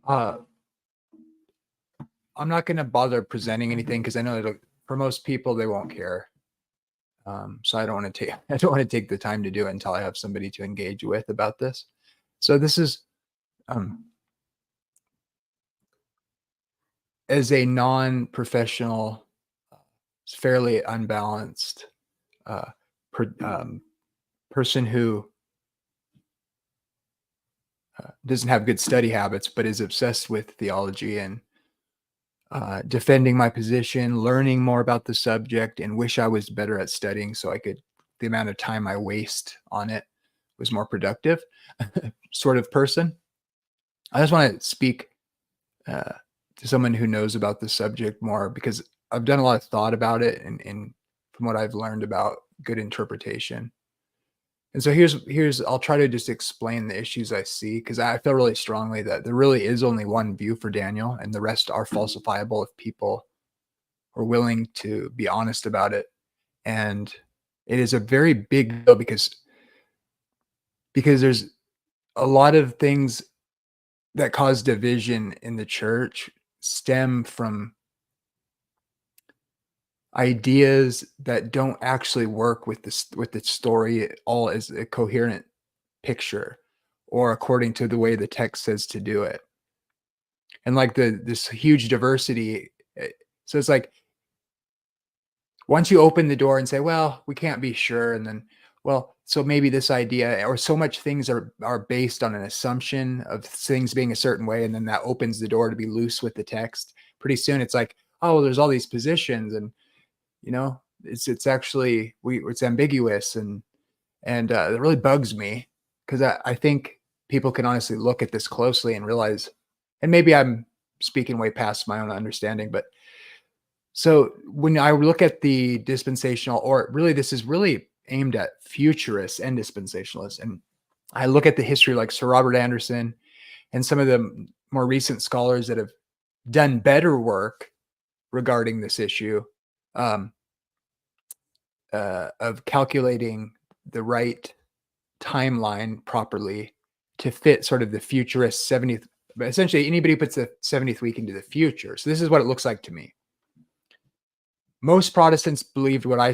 Uh, I'm not going to bother presenting anything because I know that for most people they won't care. So I don't want to take I don't want to take the time to do it until I have somebody to engage with about this. So this is as a non-professional, fairly unbalanced per, person who doesn't have good study habits, but is obsessed with theology and defending my position, learning more about the subject, and wish I was better at studying so I could, the amount of time I waste on it was more productive sort of person. I just want to speak to someone who knows about the subject more because I've done a lot of thought about it and from what I've learned about good interpretation. And so here's I'll try to just explain the issues I see because I feel really strongly that there really is only one view for Daniel and the rest are falsifiable if people are willing to be honest about it. And it is a very big deal because there's a lot of things that cause division in the church stem from ideas that don't actually work with the story all as a coherent picture or according to the way the text says to do it. And like this huge diversity. So it's like once you open the door and say, well, we can't be sure. And then, well, so maybe this idea or so much things are based on an assumption of things being a certain way. And then that opens the door to be loose with the text. Pretty soon it's like, oh, well, there's all these positions and, you know, it's actually, it's ambiguous. And it really bugs me because I think people can honestly look at this closely and realize, and maybe I'm speaking way past my own understanding, but so when I look at the dispensational, or really this is really aimed at futurists and dispensationalists, and I look at the history like Sir Robert Anderson and some of the more recent scholars that have done better work regarding this issue of calculating the right timeline properly to fit sort of the futurist 70th, but essentially anybody puts the 70th week into the future. So this is what it looks like to me. Most Protestants believed what I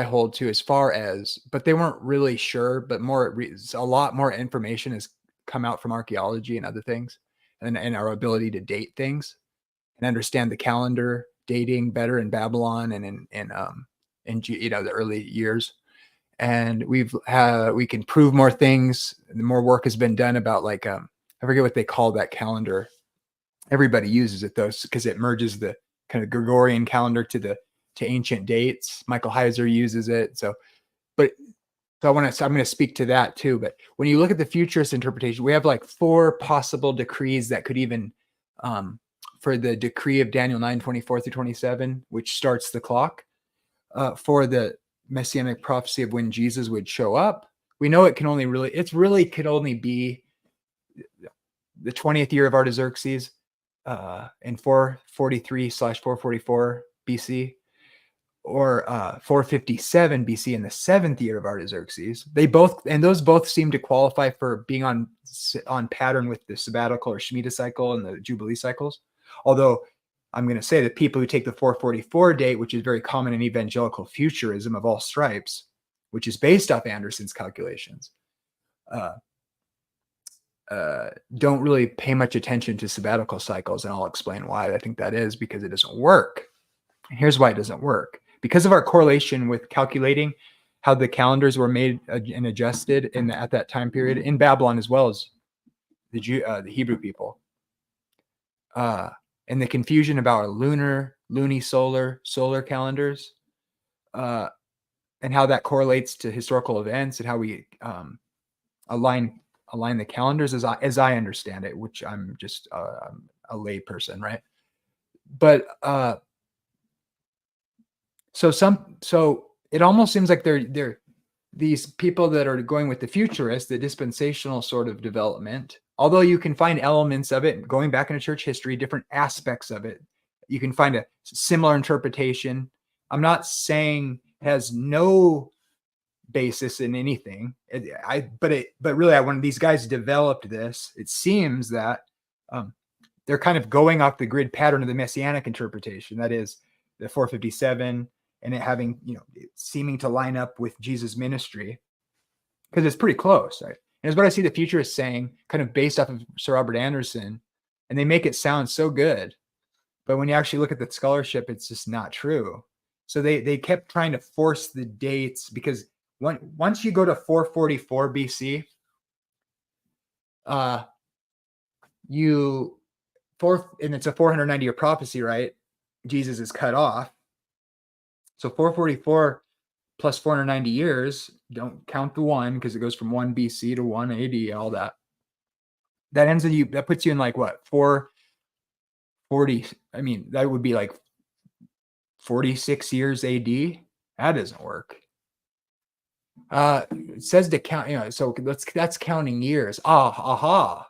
hold to as far as, but they weren't really sure, but a lot more information has come out from archaeology and other things and our ability to date things and understand the calendar dating better in Babylon and in the early years. And we can prove more things. The more work has been done about like I forget what they call that calendar. Everybody uses it though because it merges the kind of Gregorian calendar to ancient dates. Michael Heiser uses it. So I'm going to speak to that too. But when you look at the futurist interpretation, we have like 4 possible decrees that could even for the decree of Daniel 9:24-27, which starts the clock for the messianic prophecy of when Jesus would show up. We know it can only could only be the 20th year of Artaxerxes in 443/444 BC or 457 BC in the 7th year of Artaxerxes. Those both seem to qualify for being on pattern with the sabbatical or Shemitah cycle and the Jubilee cycles. Although I'm going to say that people who take the 444 date, which is very common in evangelical futurism of all stripes, which is based off Anderson's calculations, don't really pay much attention to sabbatical cycles. And I'll explain why I think that is, because it doesn't work. And here's why it doesn't work. Because of our correlation with calculating how the calendars were made and adjusted at that time period in Babylon, as well as the Hebrew people. And the confusion about our solar calendars, and how that correlates to historical events and how we align the calendars as I understand it, which I'm just a lay person, right? But so it almost seems like they're these people that are going with the futurist, the dispensational sort of development. Although you can find elements of it going back into church history, different aspects of it, you can find a similar interpretation. I'm not saying it has no basis in anything. But really, when these guys developed this, it seems that they're kind of going off the grid pattern of the messianic interpretation. That is the 457 and it having, seeming to line up with Jesus' ministry because it's pretty close, right? And it's what I see the futurists saying, kind of based off of Sir Robert Anderson, and they make it sound so good. But when you actually look at the scholarship, it's just not true. So they kept trying to force the dates because once you go to 444 BC, and it's a 490-year prophecy, right? Jesus is cut off. So 444 plus 490 years, don't count the one because it goes from 1 BC to 1 AD, all that. That puts you in like what? 440. I mean, that would be like 46 years AD. That doesn't work. It says to count, so that's counting years. Aha.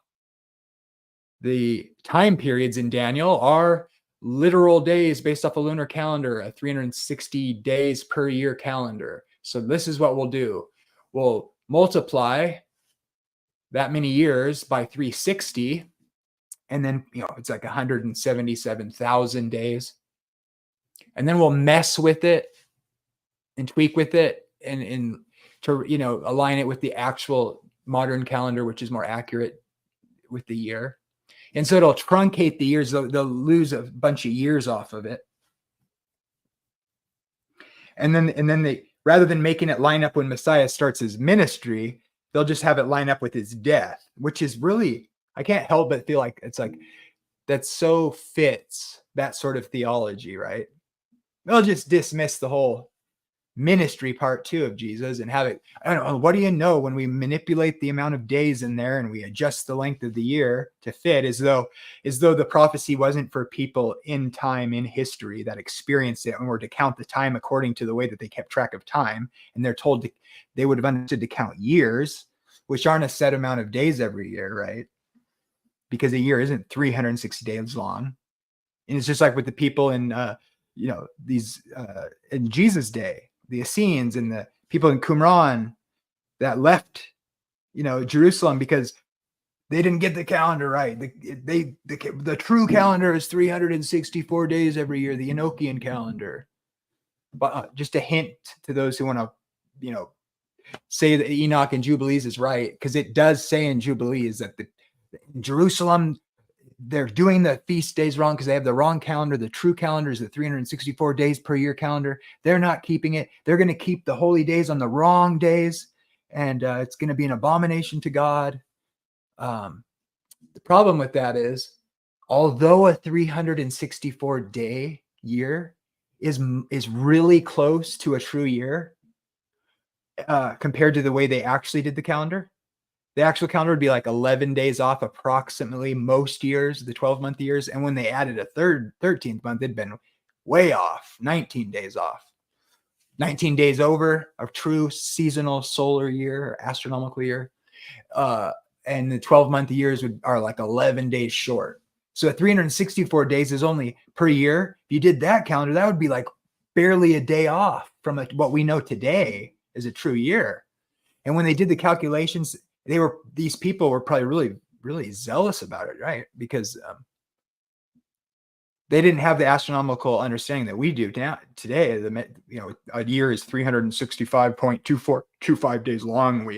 The time periods in Daniel are literal days based off a lunar calendar, a 360 days per year calendar. So this is what we'll do. We'll multiply that many years by 360, and then, it's like 177,000 days. And then we'll mess with it and tweak with it and to, align it with the actual modern calendar, which is more accurate with the year. And so it'll truncate the years. They'll lose a bunch of years off of it. And then they, rather than making it line up when Messiah starts his ministry, they'll just have it line up with his death, which is really, I can't help but feel like it's like, that so fits that sort of theology, right? They'll just dismiss the whole ministry part too of Jesus and have it, I don't know, what do you know, when we manipulate the amount of days in there and we adjust the length of the year to fit, as though the prophecy wasn't for people in time, in history, that experienced it and were to count the time according to the way that they kept track of time. And they're told they would have understood to count years, which aren't a set amount of days every year, right? Because a year isn't 360 days long. And it's just like with the people in these in Jesus' day, the Essenes and the people in Qumran that left, Jerusalem because they didn't get the calendar right. The true calendar is 364 days every year, the Enochian calendar. But just a hint to those who want to, say that Enoch and Jubilees is right, because it does say in Jubilees that in Jerusalem, they're doing the feast days wrong because they have the wrong calendar. The true calendar is the 364 days per year calendar. They're not keeping it. They're going to keep the holy days on the wrong days, and it's going to be an abomination to God. The problem with that is, although a 364 day year is really close to a true year, compared to the way they actually did the calendar, the actual calendar would be like 11 days off approximately most years, the 12-month years. And when they added a 13th month, it'd been way off, 19 days off. 19 days over a true seasonal solar year or astronomical year. And the 12-month years are like 11 days short. So 364 days is only per year. If you did that calendar, that would be like barely a day off from what we know today is a true year. And when they did the calculations, these people were probably really, really zealous about it, right? Because they didn't have the astronomical understanding that we do now today. A year is 365.2425 days long. We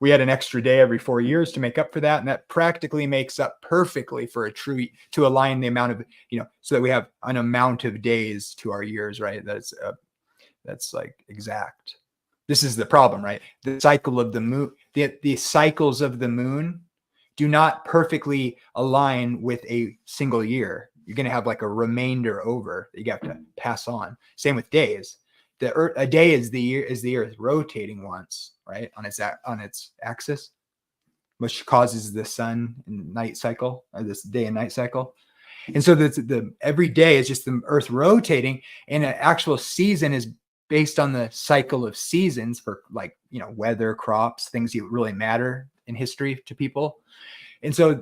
had an extra day every 4 years to make up for that, and that practically makes up perfectly for to align the amount of so that we have an amount of days to our years, right? That's like exact. This is the problem, right? The cycle of the moon, the cycles of the moon do not perfectly align with a single year. You're going to have like a remainder over that you have to pass on. Same with days. A day is the Earth rotating once, right, on its axis, which causes the sun and night cycle, or this day and night cycle. And so every day is just the Earth rotating, and an actual season is based on the cycle of seasons for weather, crops, things that really matter in history to people. And so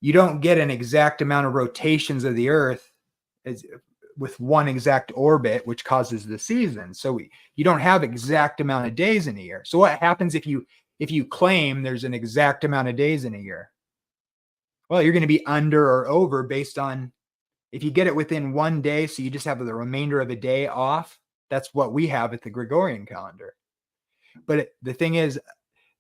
you don't get an exact amount of rotations of the Earth with one exact orbit, which causes the season. So you don't have exact amount of days in a year. So what happens if you claim there's an exact amount of days in a year? Well, you're going to be under or over based on if you get it within one day, so you just have the remainder of a day off. That's what we have at the Gregorian calendar. But the thing is,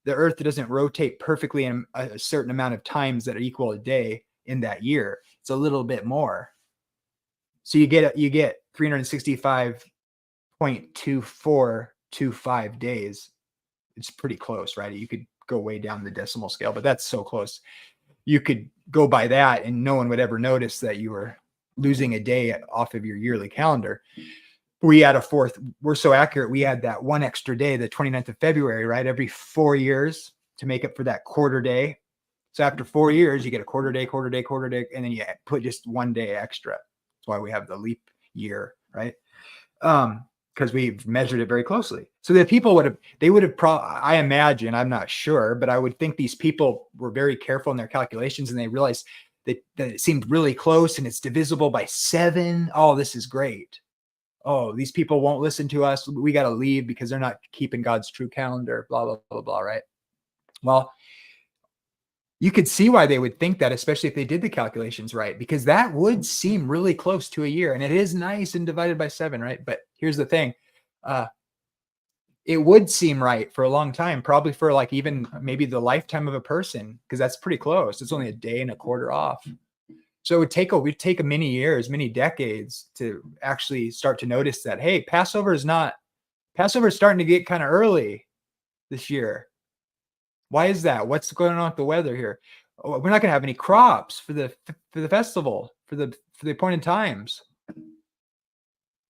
the Earth doesn't rotate perfectly in a certain amount of times that are equal a day in that year. It's a little bit more. So you get 365.2425 days. It's pretty close, right? You could go way down the decimal scale, but that's so close. You could go by that and no one would ever notice that you were losing a day off of your yearly calendar. We add a fourth. We're so accurate. We add that one extra day, the 29th of February, right? Every 4 years to make up for that quarter day. So after 4 years, you get a quarter day, and then you put just 1 day extra. That's why we have the leap year, right? Because we've measured it very closely. So the people would have, I imagine, I'm not sure, but I would think these people were very careful in their calculations and they realized that it seemed really close and it's divisible by 7. Oh, this is great. Oh, these people won't listen to us. We got to leave because they're not keeping God's true calendar, blah, blah, blah, blah, right? Well, you could see why they would think that, especially if they did the calculations right, because that would seem really close to a year. And it is nice and divided by 7, right? But here's the thing. It would seem right for a long time, probably for like even maybe the lifetime of a person, because that's pretty close. It's only a day and a quarter off. So it would take many years, many decades to actually start to notice that, hey, Passover is starting to get kind of early this year. Why is that? What's going on with the weather here? Oh, we're not going to have any crops for the festival, for the appointed times,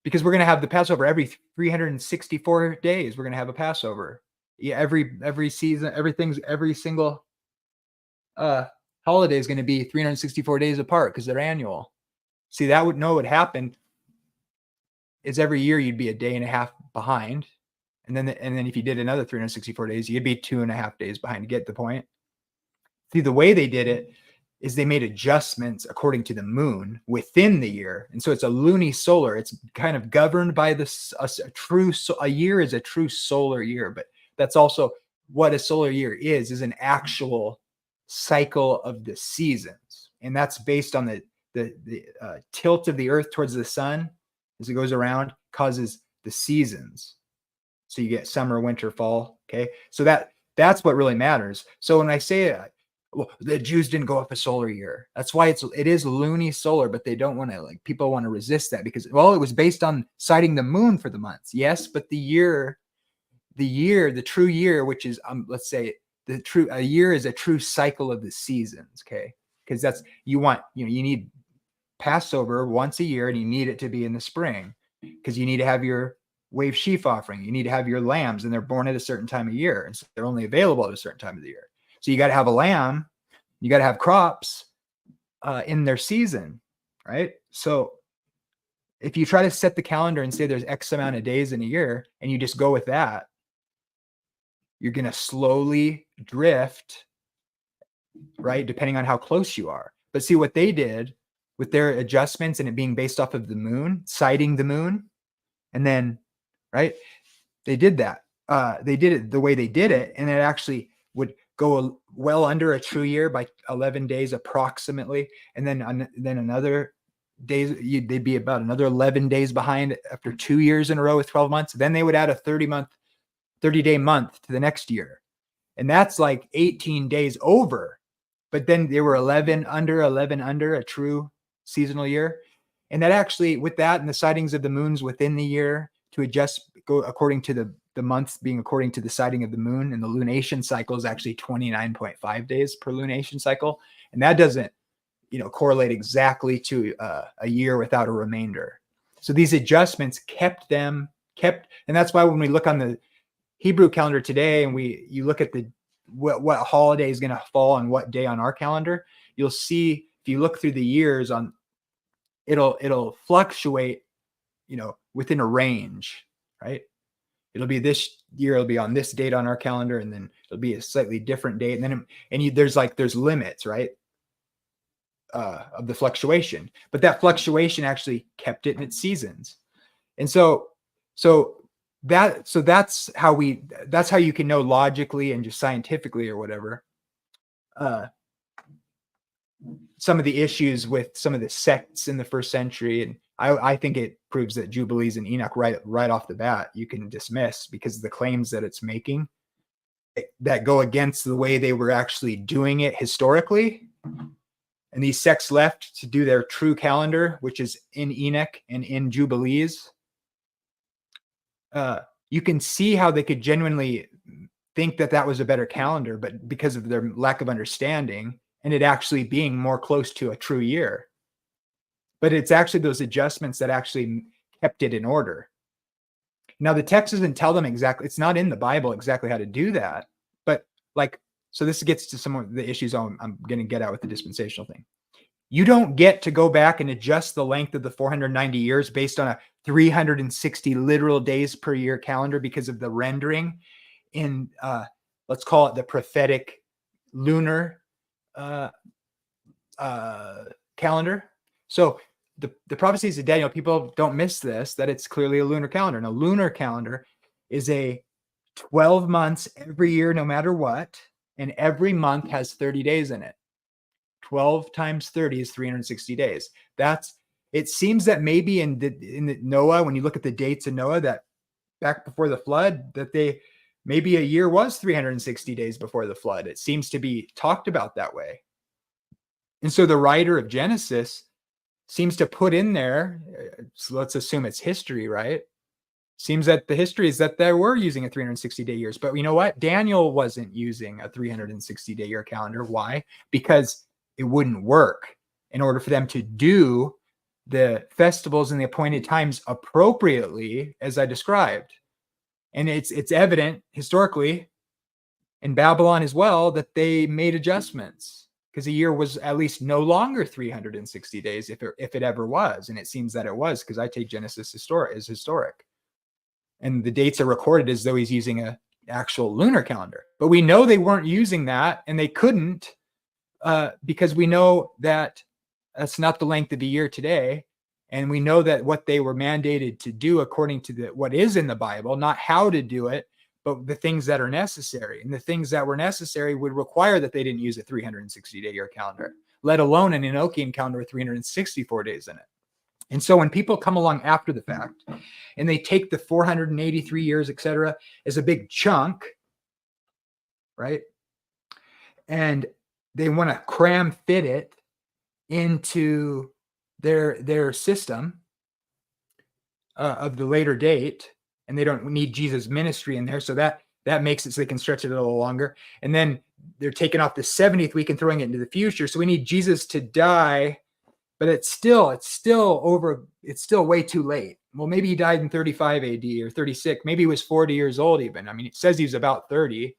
because we're going to have the Passover every 364 days. We're going to have a Passover. Yeah, every season, every single holiday is going to be 364 days apart because they're annual. See, that would happen is every year you'd be a day and a half behind. And then if you did another 364 days, you'd be 2.5 days behind. To get the point. See, the way they did it is they made adjustments according to the moon within the year. And so it's a lunisolar. It's kind of governed by this. A year is a true solar year, but that's also what a solar year is an actual cycle of the seasons. And that's based on the tilt of the earth towards the sun as it goes around causes the seasons. So you get summer, winter, fall. Okay. So that's what really matters. So when I say well, the Jews didn't go up a solar year, that's why it is lunisolar, but they don't want to, like, people want to resist that because, well, it was based on citing the moon for the months. Yes. But the true year, which is, let's say a year is a true cycle of the seasons. Okay. Because that's, you need Passover once a year and you need it to be in the spring because you need to have your wave sheaf offering. You need to have your lambs and they're born at a certain time of year. And so they're only available at a certain time of the year. So you got to have a lamb, you got to have crops in their season, right? So if you try to set the calendar and say there's X amount of days in a year and you just go with that, you're going to slowly drift, right? Depending on how close you are. But see what they did with their adjustments and it being based off of the moon, citing the moon, and then, right? They did that. They did it the way they did it, and it actually would go well under a true year by 11 days approximately, and then another days they'd be about another 11 days behind after 2 years in a row with 12 months. Then they would add a 30-day month to the next year, and that's like 18 days over. But then they were 11 under a true seasonal year. And that actually, with that and the sightings of the moons within the year to adjust, go according to the months being according to the sighting of the moon, and the lunation cycle is actually 29.5 days per lunation cycle. And that doesn't, correlate exactly to a year without a remainder. So these adjustments kept, and that's why when we look on the Hebrew calendar today and you look at what holiday is going to fall on what day on our calendar, you'll see if you look through the years on, it'll fluctuate, within a range, right? It'll be this year, it'll be on this date on our calendar, and then it'll be a slightly different date. And then there's limits, right? Of the fluctuation, but that fluctuation actually kept it in its seasons. And so that's how you can know logically and just scientifically or whatever, some of the issues with some of the sects in the first century. And I think it proves that Jubilees and Enoch right off the bat, you can dismiss because of the claims that it's making that go against the way they were actually doing it historically. And these sects left to do their true calendar, which is in Enoch and in Jubilees. You can see how they could genuinely think that that was a better calendar, but because of their lack of understanding and it actually being more close to a true year. But it's actually those adjustments that actually kept it in order. Now, the text doesn't tell them exactly, it's not in the Bible exactly how to do that. But like, so this gets to some of the issues I'm going to get at with the dispensational thing. You don't get to go back and adjust the length of the 490 years based on a 360 literal days per year calendar because of the rendering in, let's call it the prophetic lunar calendar. So the prophecies of Daniel, people don't miss this, that it's clearly a lunar calendar. And a lunar calendar is a 12 months every year, no matter what. And every month has 30 days in it. 12 times 30 is 360 days. It seems that maybe in the Noah, when you look at the dates in Noah, that back before the flood, that maybe a year was 360 days before the flood. It seems to be talked about that way. And so the writer of Genesis seems to put in there, so let's assume it's history, right? Seems that the history is that they were using a 360-day years. But you know what? Daniel wasn't using a 360-day year calendar. Why? Because it wouldn't work. In order for them to do the festivals and the appointed times appropriately, as I described. And it's evident historically in Babylon as well that they made adjustments, because a year was at least no longer 360 days if it ever was. And it seems that it was, because I take Genesis as historic. And the dates are recorded as though he's using an actual lunar calendar. But we know they weren't using that, and they couldn't, because we know that that's not the length of the year today. And we know that what they were mandated to do according to what is in the Bible, not how to do it, but the things that are necessary. And the things that were necessary would require that they didn't use a 360-day year calendar, let alone an Enochian calendar with 364 days in it. And so when people come along after the fact and they take the 483 years, etc., as a big chunk, right? And they want to cram fit it into their system of the later date, and they don't need Jesus' ministry in there, so that makes it so they can stretch it a little longer. And then they're taking off the 70th week and throwing it into the future. So we need Jesus to die, but it's still way too late. Well, maybe he died in 35 AD or 36. Maybe he was 40 years old even. I mean, it says he was about 30.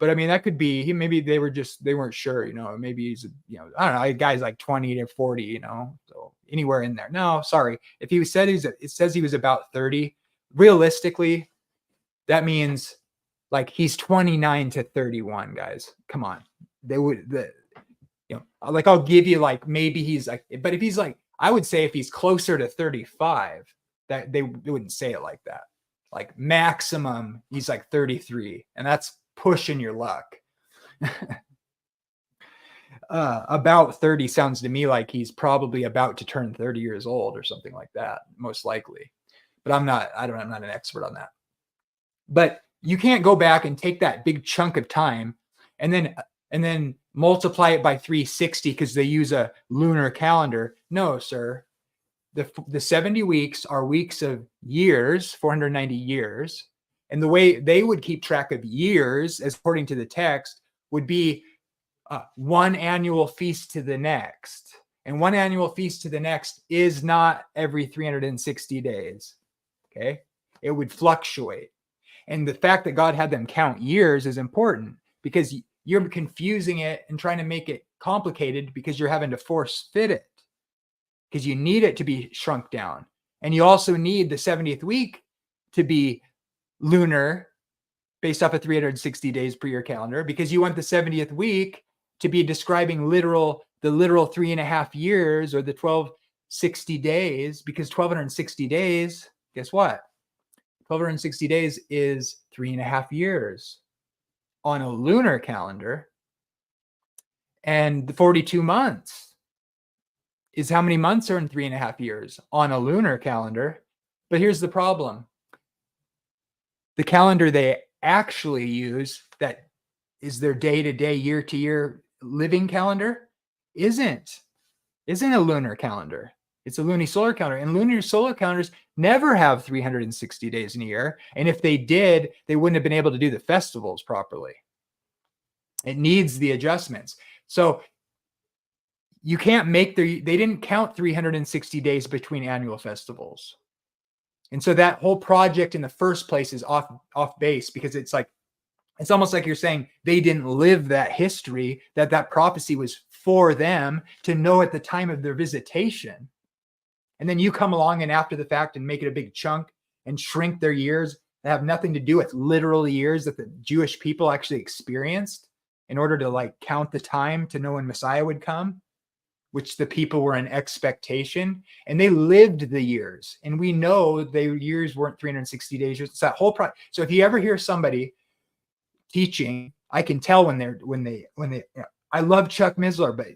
But I mean, that could be maybe they weren't sure, maybe he's, I don't know, a guy's like 20 to 40, so anywhere in there. No, sorry. If it says he was about 30, realistically, that means like he's 29 to 31, guys. Come on. Like I'll give you like, maybe he's like, but if he's like, I would say if he's closer to 35, that they wouldn't say it like that. Like maximum, he's like 33, and that's pushing your luck. About 30 sounds to me like he's probably about to turn 30 years old or something like that, most likely. But I'm not an expert on that. But you can't go back and take that big chunk of time and then multiply it by 360 because they use a lunar calendar. No, sir. The 70 weeks are weeks of years, 490 years. And the way they would keep track of years, as according to the text, would be one annual feast to the next. And one annual feast to the next is not every 360 days. Okay? It would fluctuate. And the fact that God had them count years is important, because you're confusing it and trying to make it complicated because you're having to force fit it, because you need it to be shrunk down. And you also need the 70th week to be lunar based off of 360 days per year calendar, because you want the 70th week to be describing the literal 3.5 years, or the 1260 days, because 1260 days, guess what? 1260 days is 3.5 years on a lunar calendar, and the 42 months is how many months are in 3.5 years on a lunar calendar. But here's the problem. The calendar they actually use, that is their day-to-day, year-to-year living calendar, isn't a lunar calendar. It's a lunisolar calendar. And lunisolar calendars never have 360 days in a year. And if they did, they wouldn't have been able to do the festivals properly. It needs the adjustments. So you can't make they didn't count 360 days between annual festivals. And so that whole project in the first place is off base, because it's almost like you're saying they didn't live that history, that prophecy was for them to know at the time of their visitation. And then you come along and after the fact and make it a big chunk and shrink their years that have nothing to do with literal years that the Jewish people actually experienced in order to count the time to know when Messiah would come, which the people were in expectation, and they lived the years. And we know their years weren't 360 days. It's that whole so if you ever hear somebody teaching, I can tell when they I love Chuck Missler, but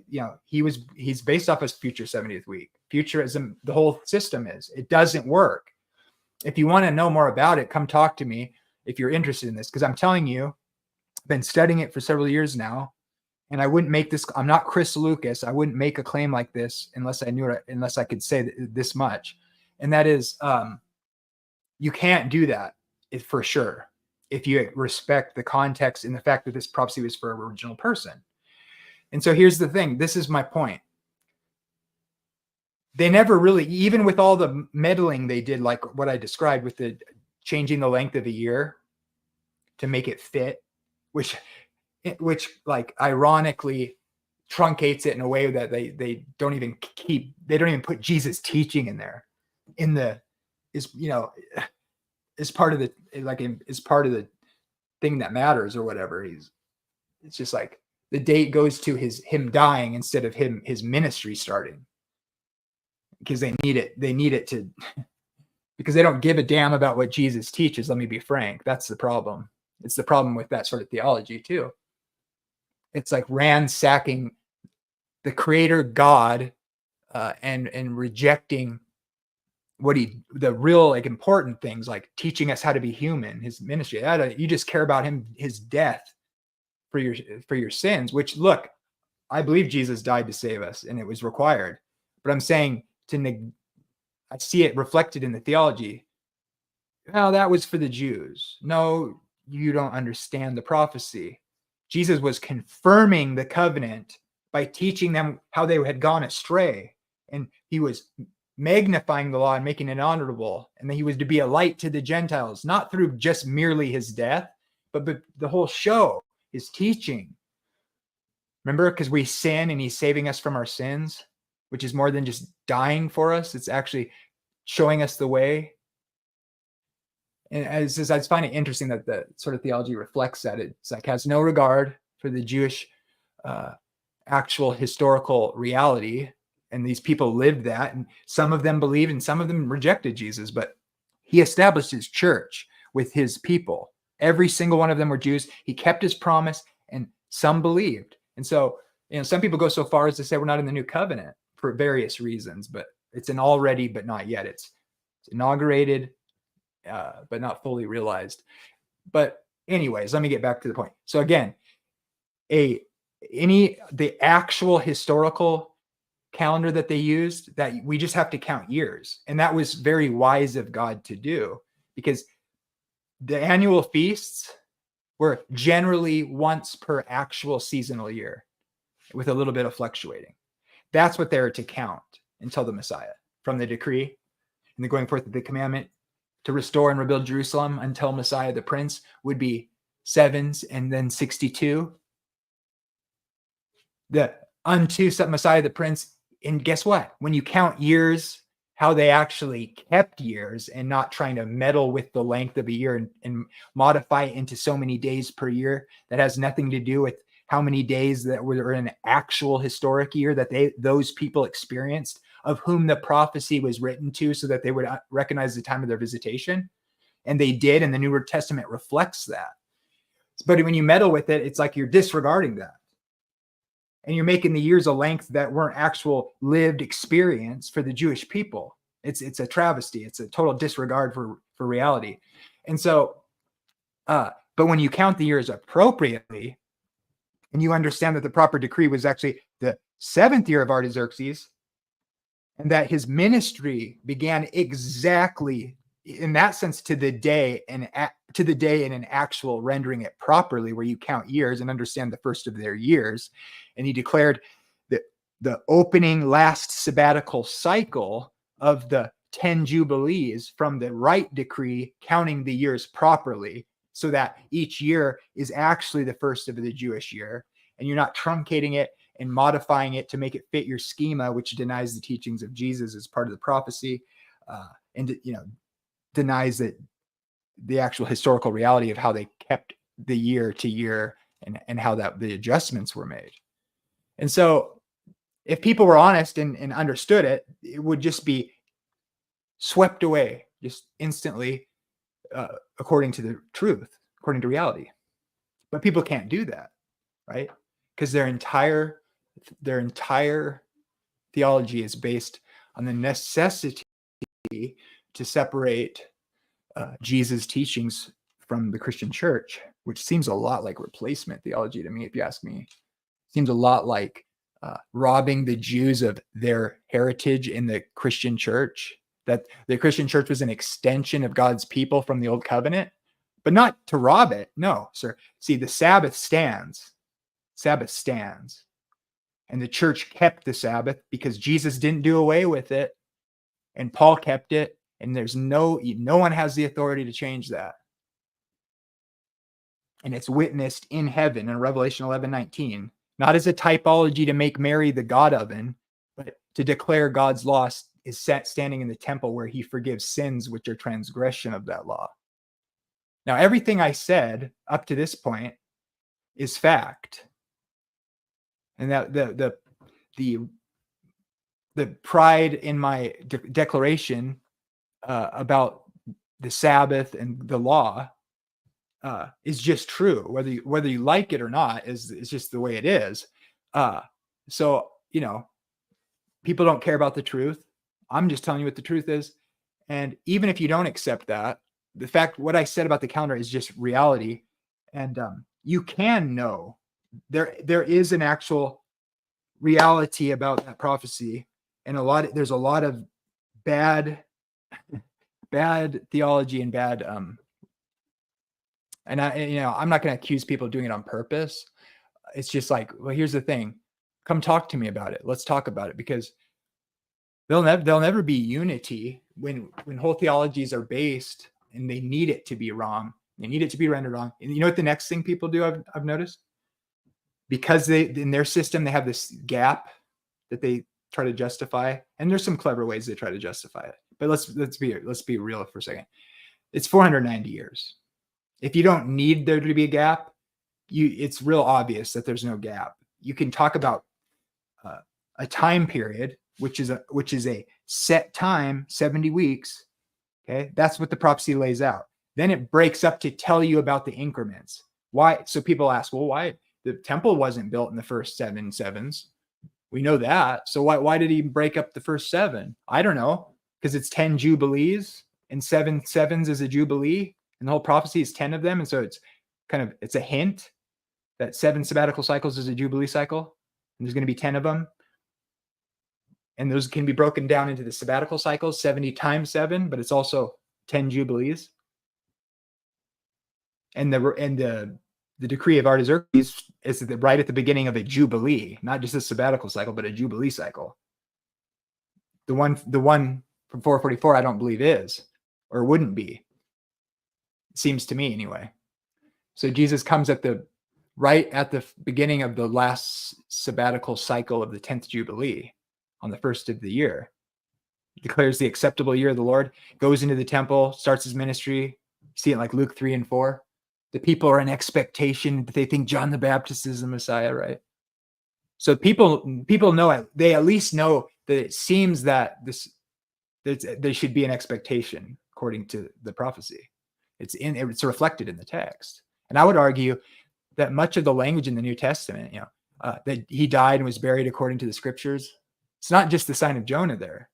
he's based off his future 70th week. Futurism, the whole system it doesn't work. If you want to know more about it, come talk to me if you're interested in this, because I'm telling you, I've been studying it for several years now, and I wouldn't make this. I'm not Chris Lucas. I wouldn't make a claim like this unless I knew it, unless I could say this much, and that is, you can't do that for sure if you respect the context and the fact that this prophecy was for an original person. And so here's the thing. This is my point. They never really, even with all the meddling they did, like what I described with the changing the length of a year to make it fit, which ironically truncates it in a way that they don't even put Jesus teaching in there, is part of the thing that matters or whatever. It's just like the date goes to him dying instead of his ministry starting, because they need it to, because they don't give a damn about what Jesus teaches. Let me be frank. That's the problem. It's the problem with that sort of theology too. It's like ransacking the creator God, and rejecting the real important things, like teaching us how to be human, his ministry. You just care about his death for your sins, which, look, I believe Jesus died to save us and it was required. But I'm saying I see it reflected in the theology. Well, that was for the Jews. No, you don't understand the prophecy. Jesus was confirming the covenant by teaching them how they had gone astray. And he was magnifying the law and making it honorable. And then he was to be a light to the Gentiles, not through just merely his death, but the whole show, his teaching. Remember, because we sin and he's saving us from our sins, which is more than just dying for us. It's actually showing us the way. And I find it interesting that the sort of theology reflects that. It's like has no regard for the Jewish actual historical reality. And these people lived that. And some of them believed and some of them rejected Jesus. But he established his church with his people. Every single one of them were Jews. He kept his promise, and some believed. And so, some people go so far as to say we're not in the new covenant for various reasons, but it's an already, but not yet. It's inaugurated, but not fully realized. But anyways, let me get back to the point. So again, the actual historical calendar that they used, that we just have to count years. And that was very wise of God to do, because the annual feasts were generally once per actual seasonal year with a little bit of fluctuating. That's what they're to count until the Messiah, from the decree and the going forth of the commandment to restore and rebuild Jerusalem until Messiah the Prince would be 7s and then 62. The unto Messiah the Prince, and guess what? When you count years, how they actually kept years and not trying to meddle with the length of a year and modify it into so many days per year, that has nothing to do with how many days that were in an actual historic year that those people experienced, of whom the prophecy was written to, so that they would recognize the time of their visitation. And they did, and the New Testament reflects that. But when you meddle with it, it's like you're disregarding that. and you're making the years a length that weren't actual lived experience for the Jewish people. It's a travesty. It's a total disregard for reality. And so, but when you count the years appropriately, and you understand that the proper decree was actually the 7th year of Artaxerxes, and that his ministry began exactly in that sense to the day, and to the day in an actual rendering it properly, where you count years and understand the first of their years. And he declared that the opening last sabbatical cycle of the 10 Jubilees from the right decree, counting the years properly, so that each year is actually the first of the Jewish year, and you're not truncating it and modifying it to make it fit your schema, which denies the teachings of Jesus as part of the prophecy, and denies that the actual historical reality of how they kept the year to year, and how that the adjustments were made. And so if people were honest and understood it, it would just be swept away just instantly, according to the truth, according to reality. But people can't do that, right? Because their entire theology is based on the necessity to separate Jesus' teachings from the Christian church, which seems a lot like replacement theology to me, if you ask me. Seems a lot like robbing the Jews of their heritage in the Christian church, that the Christian church was an extension of God's people from the old covenant, but not to rob it. No, sir. See, the Sabbath stands. Sabbath stands. And the church kept the Sabbath because Jesus didn't do away with it, and Paul kept it, and there's no one has the authority to change that. And it's witnessed in heaven in Revelation 11:19, not as a typology to make Mary the God oven, but to declare God's law is standing in the temple where he forgives sins which are transgression of that law. Now, everything I said up to this point is fact. And that the pride in my declaration about the Sabbath and the law is just true, whether you like it or not, is just the way it is. So people don't care about the truth. I'm just telling you what the truth is. And even if you don't accept that, the fact what I said about the calendar is just reality. And you can know there is an actual reality about that prophecy, and there's a lot of bad theology and bad and I'm not going to accuse people of doing it on purpose. It's just like, well, here's the thing. Come talk to me about it. Let's talk about it, because there'll never be unity when whole theologies are based, and they need it to be wrong. They need it to be rendered wrong. And you know what the next thing people do, I've noticed? Because in their system, they have this gap that they try to justify. And there's some clever ways they try to justify it. But let's be real for a second. It's 490 years. If you don't need there to be a gap, it's real obvious that there's no gap. You can talk about a time period, which is a set time, 70 weeks. Okay, that's what the prophecy lays out. Then it breaks up to tell you about the increments. Why? So people ask, well, why the temple wasn't built in the first 7 sevens? We know that. So why did he break up the first 7? I don't know, because it's 10 jubilees, and 7 sevens is a jubilee, and the whole prophecy is 10 of them. And so it's a hint that 7 sabbatical cycles is a jubilee cycle, and there's going to be 10 of them. And those can be broken down into the sabbatical cycles, 70 times 7, but it's also 10 jubilees. And the decree of Artaxerxes is right at the beginning of a jubilee, not just a sabbatical cycle, but a jubilee cycle. The one from 444, I don't believe is, or wouldn't be. It seems to me anyway. So Jesus comes right at the beginning of the last sabbatical cycle of the 10th jubilee on the first of the year. He declares the acceptable year of the Lord, goes into the temple, starts his ministry. See it like Luke 3 and 4. The people are in expectation that they think John the Baptist is the Messiah, right? So people know, they at least know that it seems that there should be an expectation according to the prophecy. It's reflected in the text. And I would argue that much of the language in the New Testament, that he died and was buried according to the scriptures. It's not just the sign of Jonah there.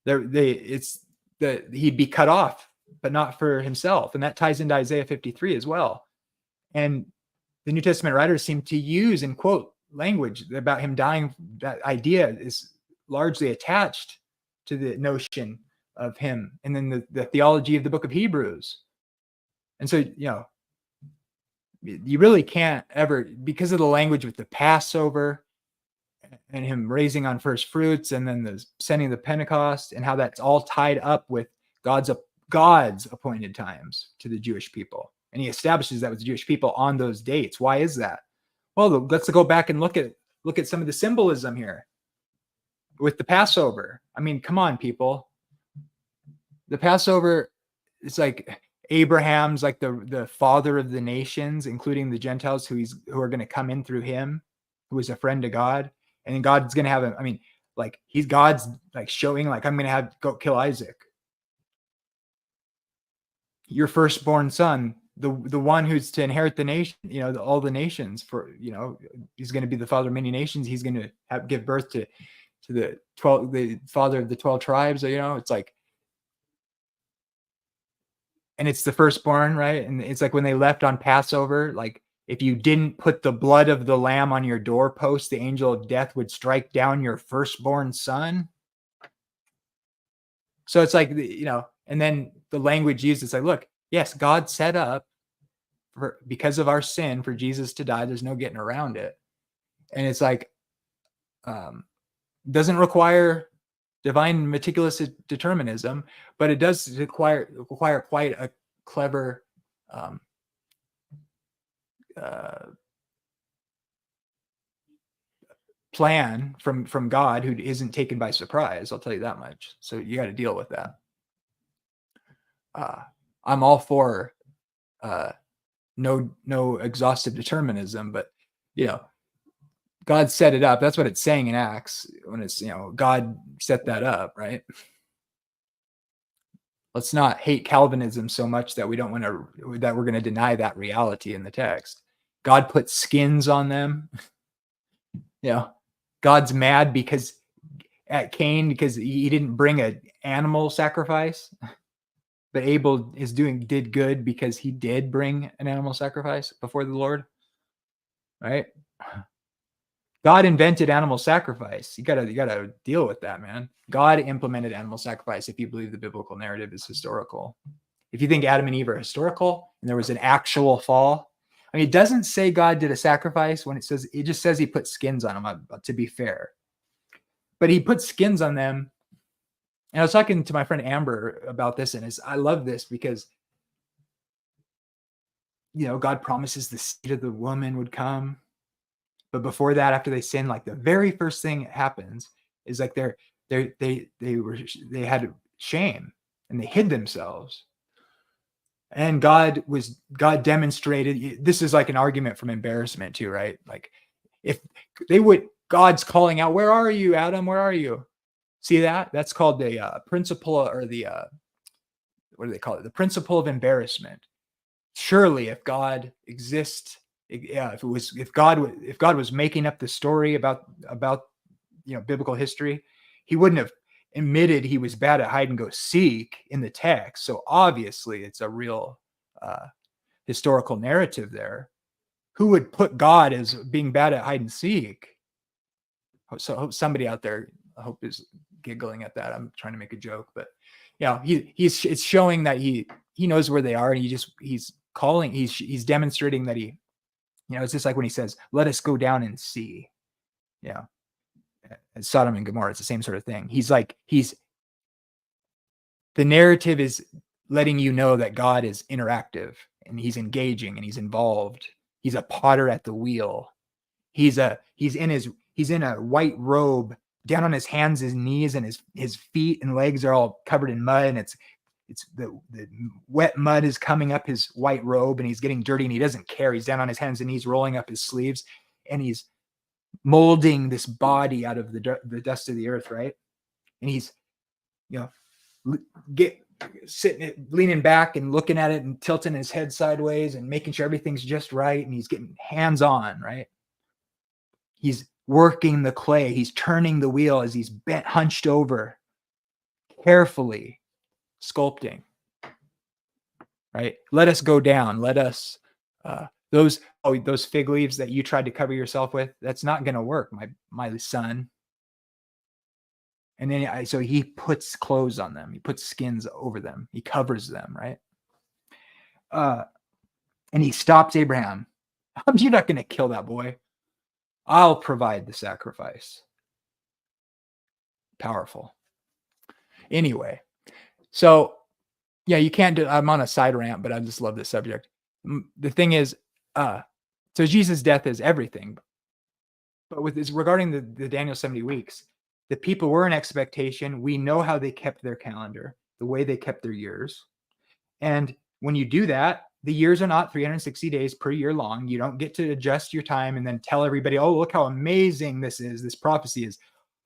It's that he'd be cut off, but not for himself. And that ties into Isaiah 53 as well. And the New Testament writers seem to use and quote language about him dying. That idea is largely attached to the notion of him. And then the theology of the book of Hebrews. And so, you really can't ever, because of the language with the Passover and him raising on first fruits and then the sending the Pentecost and how that's all tied up with God's appointed times to the Jewish people. And he establishes that with the Jewish people on those dates. Why is that? Well, let's go back and look at some of the symbolism here with the Passover. I mean, come on, people. The Passover, it's like Abraham's like the father of the nations, including the Gentiles who are going to come in through him, who is a friend to God. And then God's going to have him. I mean, like God's like showing like, I'm going to go kill Isaac. Your firstborn son, the one who's to inherit the nation, all the nations he's going to be the father of many nations. He's going to give birth to the father of the 12 tribes, it's like, and it's the firstborn, right? And it's like when they left on Passover, like if you didn't put the blood of the lamb on your doorpost, the angel of death would strike down your firstborn son. So it's like, and then the language used is like, look, yes, God set up because of our sin for Jesus to die. There's no getting around it. And it's like, doesn't require divine meticulous determinism, but it does require quite a clever plan from God, who isn't taken by surprise. I'll tell you that much. So you got to deal with that. I'm all for no exhaustive determinism, but God set it up. That's what it's saying in Acts when it's, God set that up, right? Let's not hate Calvinism so much that we're going to deny that reality in the text. God put skins on them. God's mad because at Cain, because he didn't bring an animal sacrifice, but Abel did good because he did bring an animal sacrifice before the Lord, right? God invented animal sacrifice. You gotta deal with that, man. God implemented animal sacrifice if you believe the biblical narrative is historical. If you think Adam and Eve are historical and there was an actual fall, I mean, it doesn't say God did a sacrifice when it just says he put skins on them, to be fair. But he put skins on them. And I was talking to my friend Amber about this, and I love this because, God promises the seed of the woman would come. But before that, after they sin, like the very first thing that happens is like they had shame and they hid themselves. And God demonstrated, this is like an argument from embarrassment too, right? Like if God's calling out, where are you, Adam? Where are you? See that? That's called the principle, or the, what do they call it? The principle of embarrassment. Surely if God exists, if God was making up the story about biblical history, he wouldn't have admitted he was bad at hide and go seek in the text. So obviously it's a real historical narrative there. Who would put God as being bad at hide and seek? So I hope somebody out there, is giggling at that. I'm trying to make a joke, but it's showing that he knows where they are, and he's demonstrating that he, it's just like when he says, let us go down and see. Sodom and Gomorrah, it's the same sort of thing. The narrative is letting you know that God is interactive and he's engaging and he's involved. He's a potter at the wheel. He's in a white robe, down on his hands, his knees, and his feet and legs are all covered in mud, and it's the wet mud is coming up his white robe, and he's getting dirty, and he doesn't care. He's down on his hands and knees, rolling up his sleeves, and he's molding this body out of the dust of the earth, right? And he's leaning back and looking at it and tilting his head sideways and making sure everything's just right, and he's getting hands on, right? He's working the clay. He's turning the wheel as he's bent, hunched over, carefully sculpting, right? Let us go down. Let us, those fig leaves that you tried to cover yourself with, that's not going to work, my son. And then so he puts clothes on them. He puts skins over them. He covers them, right? And he stops Abraham. You're not going to kill that boy. I'll provide the sacrifice. Powerful. Anyway, so yeah, you can't do, I'm on a side rant, but I just love this subject. The thing is, so Jesus' death is everything. But with this, regarding the Daniel 70 weeks, the people were in expectation. We know how they kept their calendar, the way they kept their years. And when you do that, the years are not 360 days per year long. You don't get to adjust your time and then tell everybody, oh, look how amazing this is. This prophecy is.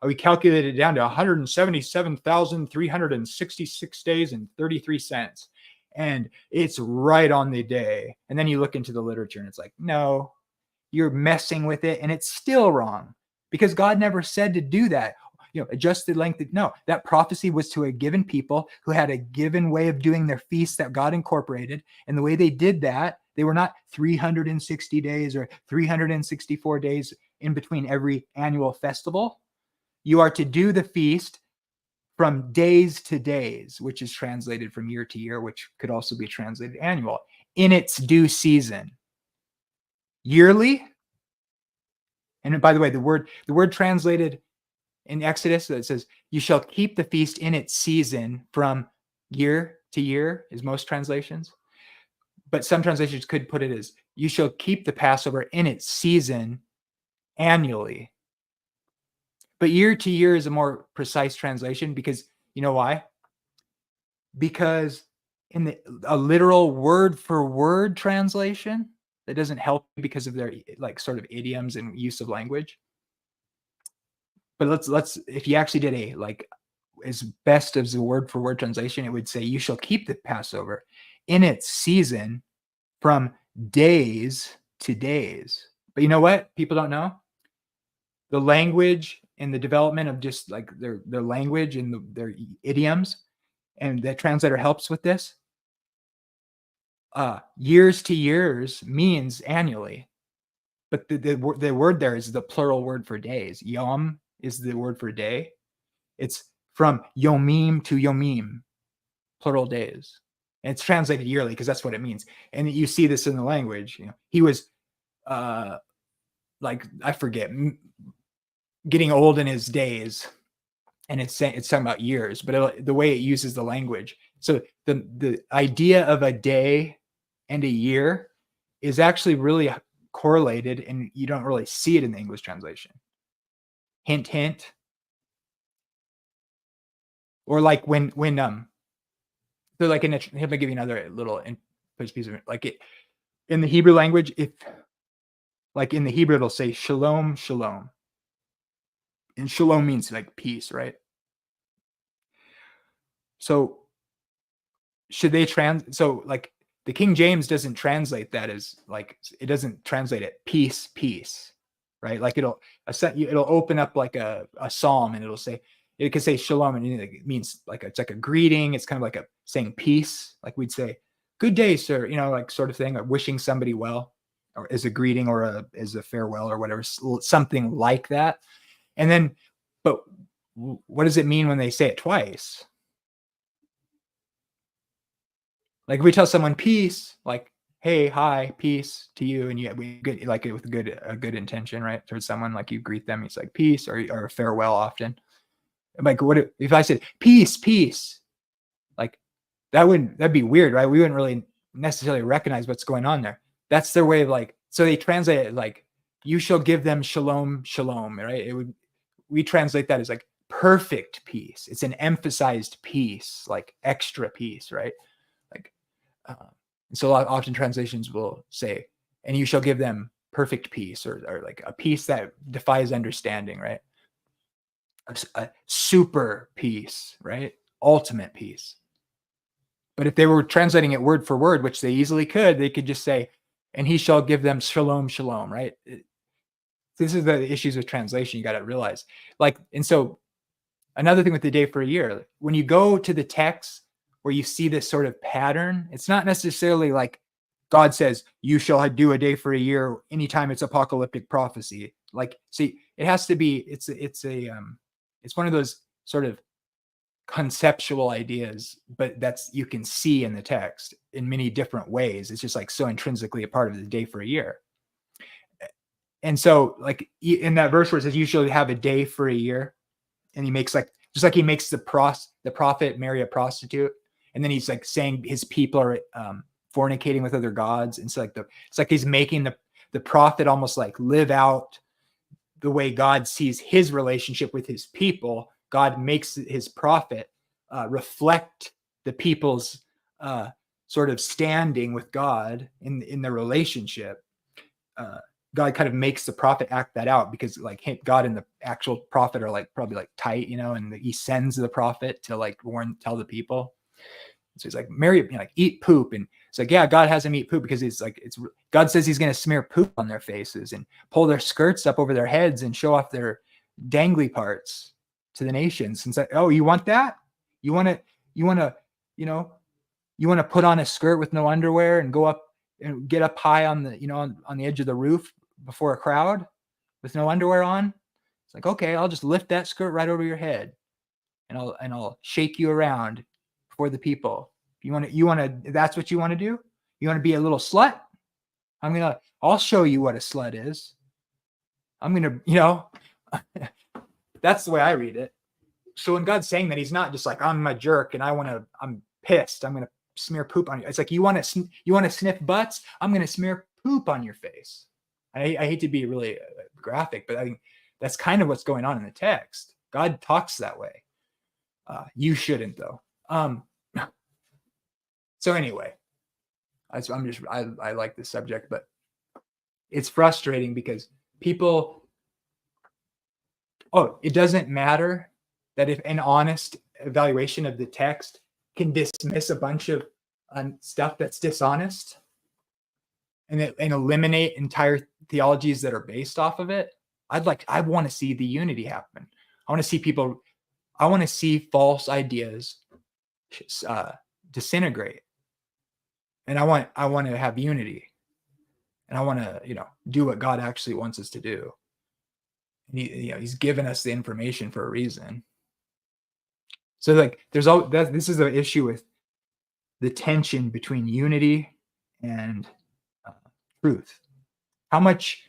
We calculated it down to 177,366 days and 33 cents. And it's right on the day. And then you look into the literature and it's like, no, you're messing with it. And it's still wrong because God never said to do that. Adjust the length. No, that prophecy was to a given people who had a given way of doing their feasts that God incorporated. And the way they did that, they were not 360 days or 364 days in between every annual festival. You are to do the feast from days to days, which is translated from year to year, which could also be translated annual, in its due season. Yearly. And by the way, the word translated in Exodus that says, you shall keep the feast in its season from year to year, is most translations. But some translations could put it as, you shall keep the Passover in its season annually. But year to year is a more precise translation because, you know why? Because in a literal word for word translation, that doesn't help because of their sort of idioms and use of language. But let's if you actually did as best as the word for word translation, it would say, you shall keep the Passover in its season from days to days. But you know what? People don't know. The language and the development of just their language and their idioms, and the translator helps with this. Years to years means annually, but the word there is the plural word for days. Yom is the word for day. It's from yomim to yomim, plural days. And it's translated yearly because that's what it means. And you see this in the language. He was I forget, getting old in his days, and it's talking about years, but the way it uses the language. So the idea of a day and a year is actually really correlated, and you don't really see it in the English translation. Hint, hint. Or when so let me give you another little piece of it. In the Hebrew language, if in the Hebrew it'll say shalom, shalom. And shalom means peace, right? So should they the King James doesn't translate that as it doesn't translate it peace, peace, right? It'll open up a psalm and it could say shalom, and it means it's a greeting. It's kind of like saying peace. We'd say, good day, sir, sort of thing, or wishing somebody well, or as a greeting or as a farewell or whatever, something like that. And then, but what does it mean when they say it twice? If we tell someone peace, hey, hi, peace to you, and we get it with a good intention, right? Towards someone, you greet them, it's peace or farewell often. What if I said peace, peace? That'd be weird, right? We wouldn't really necessarily recognize what's going on there. That's their way of so they translate it you shall give them shalom, shalom, right? We translate that as perfect peace. It's an emphasized peace, extra peace, right? So often translations will say, and you shall give them perfect peace, or a peace that defies understanding, right? A super peace, right? Ultimate peace. But if they were translating it word for word, which they easily could, they could just say, and he shall give them shalom, shalom, right? This is the issues with translation you got to realize. Like, and so another thing with the day for a year, when you go to the text where you see this sort of pattern, it's not necessarily like God says, you shall do a day for a year anytime it's apocalyptic prophecy. Like, see, it has to be, it's one of those sort of conceptual ideas, but that's, you can see in the text in many different ways. It's just like so intrinsically a part of the day for a year. And so like in that verse where it says, you shall have a day for a year, and he makes like, just like he makes the prophet marry a prostitute, and then he's like saying his people are fornicating with other gods. And so like it's like he's making the prophet almost like live out the way God sees his relationship with his people. God makes his prophet reflect the people's sort of standing with God in their relationship. God kind of makes the prophet act that out, because like God and the actual prophet are like probably like tight, and he sends the prophet to like tell the people. So he's like, Mary, like eat poop. And it's like, yeah, God has him eat poop because it's like, God says he's going to smear poop on their faces and pull their skirts up over their heads and show off their dangly parts to the nations. And say, oh, you want that? You want to put on a skirt with no underwear and go up and get up high on the, on the edge of the roof before a crowd with no underwear on? It's like, okay, I'll just lift that skirt right over your head and I'll shake you around for the people. You want to, that's what you want to do? You want to be a little slut? I'll show you what a slut is. I'm going to, that's the way I read it. So when God's saying that, he's not just like, I'm a jerk and I'm pissed, I'm going to smear poop on you. It's like, you want to sniff butts? I'm going to smear poop on your face. I hate to be really graphic, but I think that's kind of what's going on in the text. God talks that way. You shouldn't though. So anyway, I like this subject, but it's frustrating because people, it doesn't matter that if an honest evaluation of the text can dismiss a bunch of stuff that's dishonest and eliminate entire theologies that are based off of it. I want to see the unity happen. I want to see false ideas disintegrate. And I want to have unity. And I want to, do what God actually wants us to do. And he's given us the information for a reason. So like this is the issue with the tension between unity and truth. How much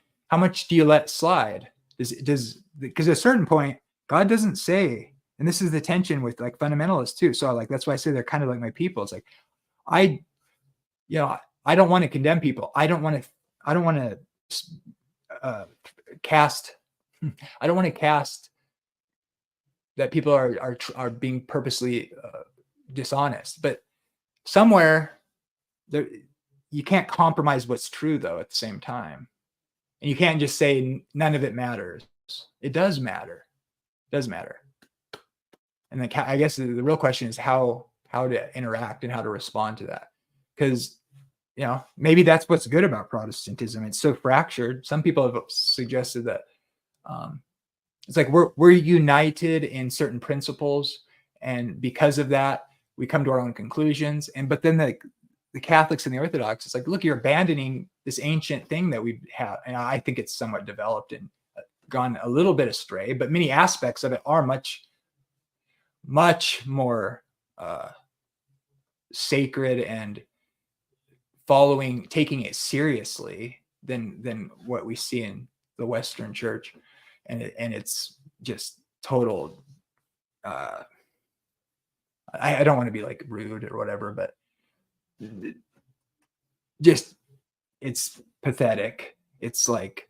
do you let slide? Because at a certain point, God doesn't say, and this is the tension with like fundamentalists too. So like, that's why I say they're kind of like my people. It's like, I don't want to condemn people. I don't want to cast that people are being purposely dishonest, but somewhere there, you can't compromise what's true though at the same time. And you can't just say none of it matters. It does matter. It does matter. And then I guess the real question is how to interact and how to respond to that. Because, maybe that's what's good about Protestantism. It's so fractured. Some people have suggested that it's like we're united in certain principles, and because of that, we come to our own conclusions. But then the Catholics and the Orthodox, it's like, look, you're abandoning this ancient thing that we have. And I think it's somewhat developed and gone a little bit astray, but many aspects of it are much, much more sacred and taking it seriously than what we see in the Western Church. And it's just total, I don't want to be like rude or whatever, but just, it's pathetic. It's like,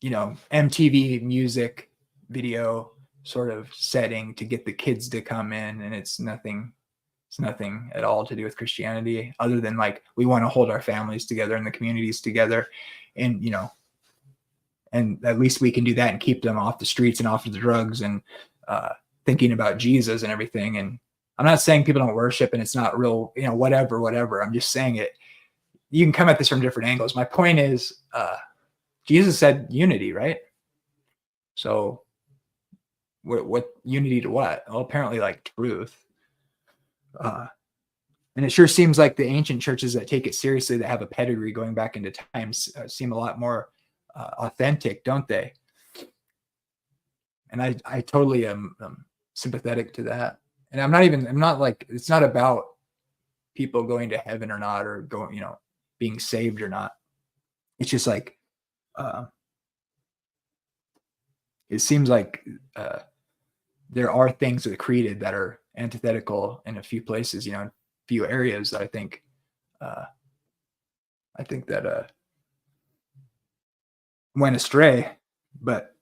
MTV music video sort of setting to get the kids to come in, and it's nothing at all to do with Christianity, other than like, we want to hold our families together and the communities together. And, and at least we can do that and keep them off the streets and off of the drugs and thinking about Jesus and everything. And I'm not saying people don't worship and it's not real, whatever. I'm just saying you can come at this from different angles. My point is, Jesus said unity, right? So what unity to what? Well, apparently like truth. And it sure seems like the ancient churches that take it seriously, that have a pedigree going back into times, seem a lot more authentic, don't they? And I totally am sympathetic to that. And I'm not like, it's not about people going to heaven or not, or going, being saved or not. It's just like, uh, it seems like there are things that are created that are antithetical in a few places, in a few areas that uh, I think that went astray. But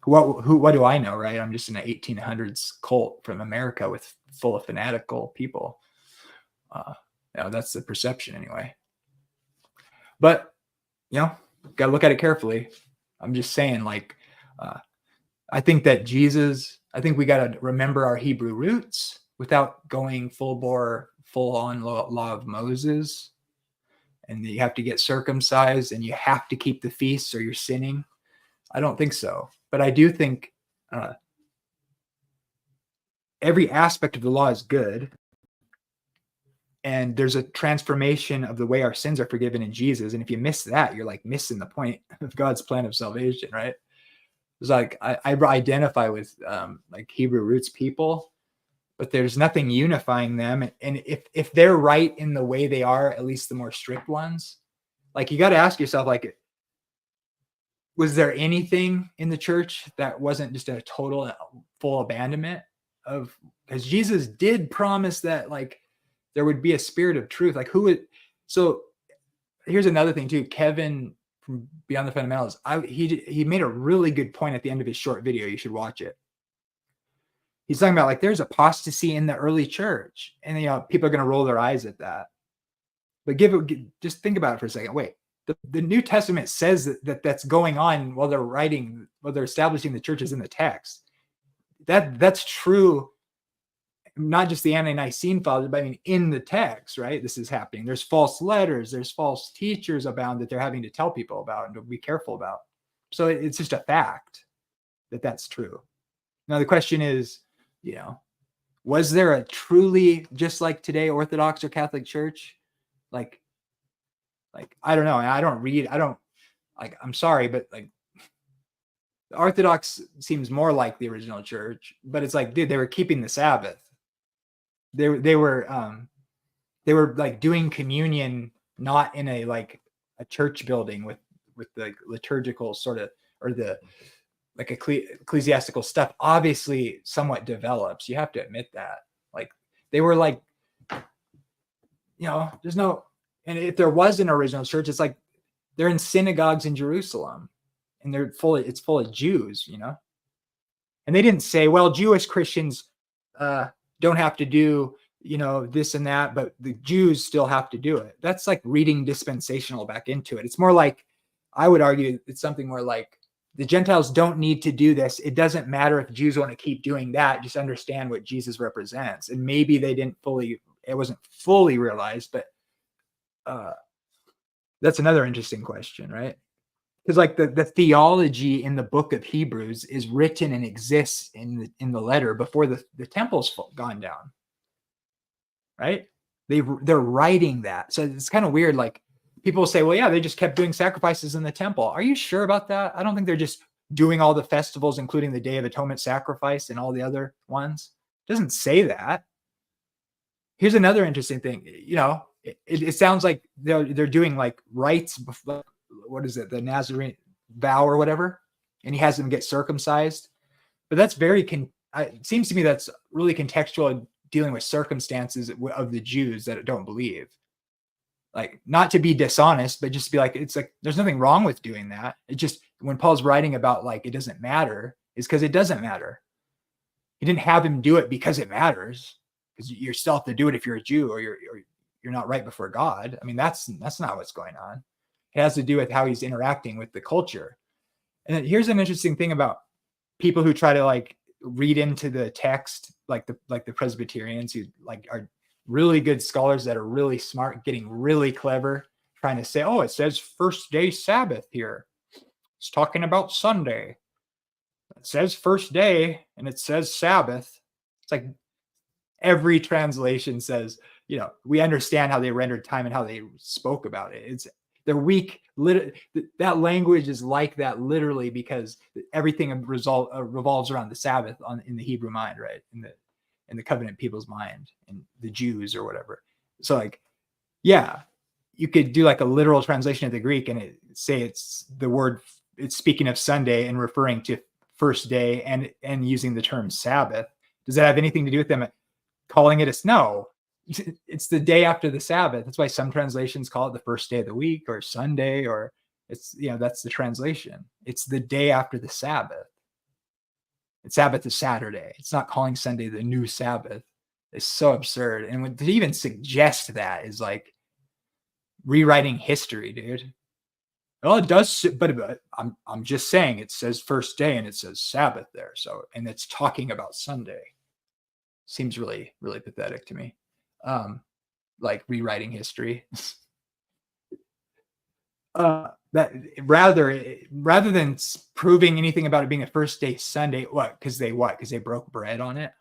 what do I know, right? I'm just in an 1800s cult from America with full of fanatical people. That's the perception anyway. But got to look at it carefully. I'm just saying, like, I think we got to remember our Hebrew roots without going full on law of Moses. And you have to get circumcised and you have to keep the feasts or you're sinning. I don't think so. But I do think every aspect of the law is good. And there's a transformation of the way our sins are forgiven in Jesus. And if you miss that, you're like missing the point of God's plan of salvation, right? It's like I identify with like Hebrew roots people, but there's nothing unifying them. And if they're right in the way they are, at least the more strict ones, like you got to ask yourself, like, was there anything in the church that wasn't just a total full abandonment of, because Jesus did promise that like there would be a spirit of truth. Like so here's another thing too. Kevin from Beyond the Fundamentals, he made a really good point at the end of his short video. You should watch it. He's talking about like there's apostasy in the early church, and people are going to roll their eyes at that. But just think about it for a second. Wait, the New Testament says that's going on while they're establishing the churches in the text. That's true. Not just the Ante-Nicene fathers, but I mean in the text, right? This is happening. There's false letters, there's false teachers abound that they're having to tell people about and to be careful about. So it's just a fact that that's true. Now the question is, was there a truly, just like today, Orthodox or Catholic Church? Like I don't know. I'm sorry, but like the Orthodox seems more like the original church, but it's like, dude, they were keeping the Sabbath. They were like doing communion, not in a church building with the liturgical sort of, or the like ecclesiastical stuff obviously somewhat develops. You have to admit that. Like they were like, there's no, and if there was an original church, it's like they're in synagogues in Jerusalem and it's full of Jews, and they didn't say, well, Jewish Christians don't have to do, this and that, but the Jews still have to do it. That's like reading dispensational back into it. It's more like, I would argue it's something more like the Gentiles don't need to do this. It doesn't matter if Jews want to keep doing that. Just understand what Jesus represents. And maybe it wasn't fully realized, but that's another interesting question, right? Because like the theology in the book of Hebrews is written and exists in the letter before the temple's gone down, right? They're writing that. So it's kind of weird. Like people say, well, yeah, they just kept doing sacrifices in the temple. Are you sure about that? I don't think they're just doing all the festivals, including the Day of Atonement sacrifice and all the other ones. It doesn't say that. Here's another interesting thing. It sounds like they're doing like rites before, what is it, the Nazarene vow or whatever, and he has them get circumcised. But that's it seems to me that's really contextual, dealing with circumstances of the Jews that don't believe. Like, not to be dishonest, but just to be like, it's like there's nothing wrong with doing that. It just, when Paul's writing about like it doesn't matter, is because it doesn't matter. He didn't have him do it because it matters, because you still have to do it if you're a Jew or you're not right before God. I mean, that's not what's going on. It has to do with how he's interacting with the culture. And then here's an interesting thing about people who try to like read into the text, like the Presbyterians, who like are really good scholars that are really smart, getting really clever, trying to say, oh, it says first day Sabbath here. it's talking about Sunday. It says first day and it says Sabbath. It's like every translation says, we understand how they rendered time and how they spoke about it. It's they're weak. That language is like that literally because everything revolves around the Sabbath in the Hebrew mind, right? In the covenant people's mind, and the Jews or whatever. So like, yeah, you could do like a literal translation of the Greek and say it's speaking of Sunday and referring to first day and using the term Sabbath. Does that have anything to do with them calling it no? It's the day after the Sabbath. That's why some translations call it the first day of the week or Sunday, or it's, that's the translation. It's the day after the Sabbath. And Sabbath is Saturday. It's not calling Sunday the new Sabbath. It's so absurd. And to even suggest that is like rewriting history, dude. Well, it does, but I'm just saying it says first day and it says Sabbath there. So, and it's talking about Sunday. Seems really, really pathetic to me. Like rewriting history. That rather than proving anything about it being a first day Sunday, because they broke bread on it.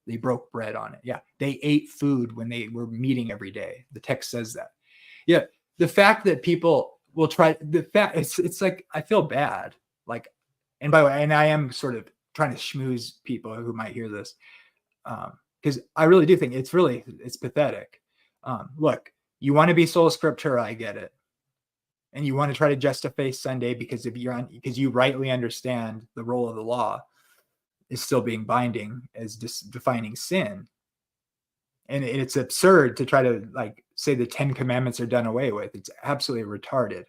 They broke bread on it. Yeah, they ate food when they were meeting every day. The text says that. Yeah, the fact that people will try it's like, I feel bad. Like, and by the way, and I am sort of trying to schmooze people who might hear this, because I really do think it's pathetic. Look, you want to be sola scriptura, I get it. And you want to try to justify Sunday because you rightly understand the role of the law is still being binding as defining sin. And it's absurd to try to like say the 10 commandments are done away with. It's absolutely retarded.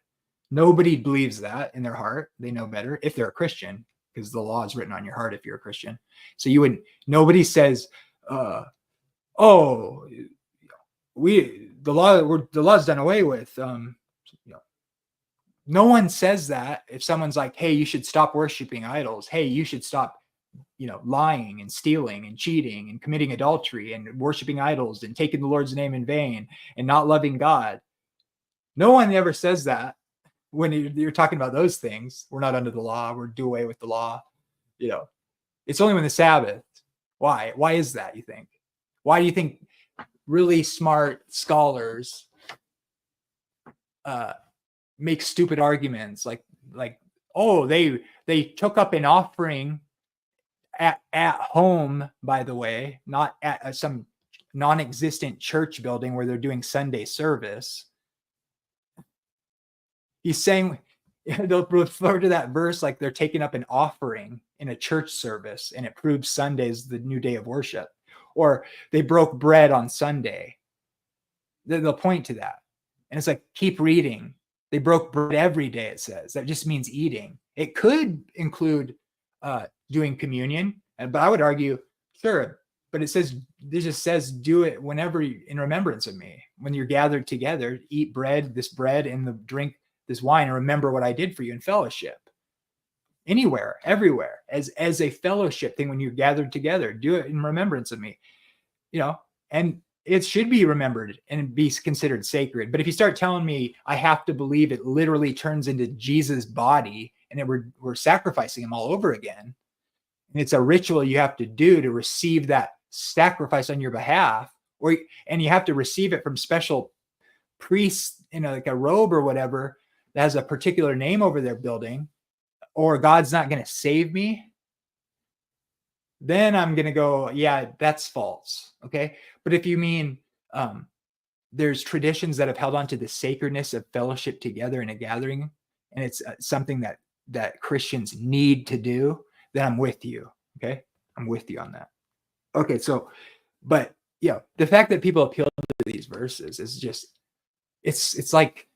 Nobody believes that in their heart. They know better if they're a Christian, because the law is written on your heart if you're a Christian. So nobody says, the law's done away with. No one says that. If someone's like, hey, you should stop worshiping idols. Hey, you should stop, lying and stealing and cheating and committing adultery and worshiping idols and taking the Lord's name in vain and not loving God. No one ever says that when you're talking about those things. We're not under the law. We're do away with the law. It's only when the Sabbath. Why? Why is that, you think? Why do you think really smart scholars make stupid arguments like they took up an offering at home, by the way, not at some non-existent church building where they're doing Sunday service. He's saying they'll refer to that verse like they're taking up an offering in a church service and it proves Sunday's the new day of worship, or they broke bread on Sunday. They'll point to that. And it's like, keep reading. They broke bread every day, it says. That just means eating. It could include doing communion, but I would argue, sure, but it just says do it whenever in remembrance of me. When you're gathered together, eat this bread and drink this wine and remember what I did for you in fellowship. Anywhere, everywhere, as a fellowship thing. When you're gathered together, do it in remembrance of me, and it should be remembered and be considered sacred. But if you start telling me I have to believe it literally turns into Jesus' body and we're sacrificing him all over again, and it's a ritual you have to do to receive that sacrifice on your behalf, and you have to receive it from special priests in like a robe or whatever that has a particular name over their building, or God's not going to save me, then I'm going to go, yeah, that's false. Okay. But if you mean there's traditions that have held on to the sacredness of fellowship together in a gathering, and it's something that Christians need to do, then I'm with you. Okay. I'm with you on that. Okay. So, but the fact that people appeal to these verses is just, it's like,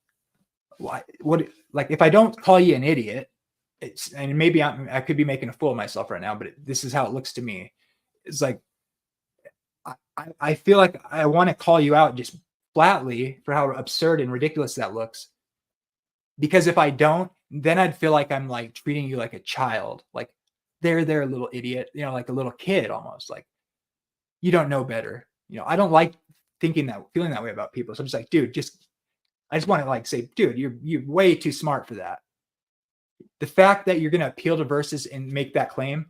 what, like if I don't call you an idiot, and maybe I could be making a fool of myself right now, but this is how it looks to me. It's like, I feel like I want to call you out just flatly for how absurd and ridiculous that looks. Because if I don't, then I'd feel like I'm like treating you like a child, like they're a little idiot, like a little kid almost, like you don't know better. I don't like feeling that way about people. So I'm just like, dude, I just want to like say, dude, you're way too smart for that. the fact that you're going to appeal to verses and make that claim,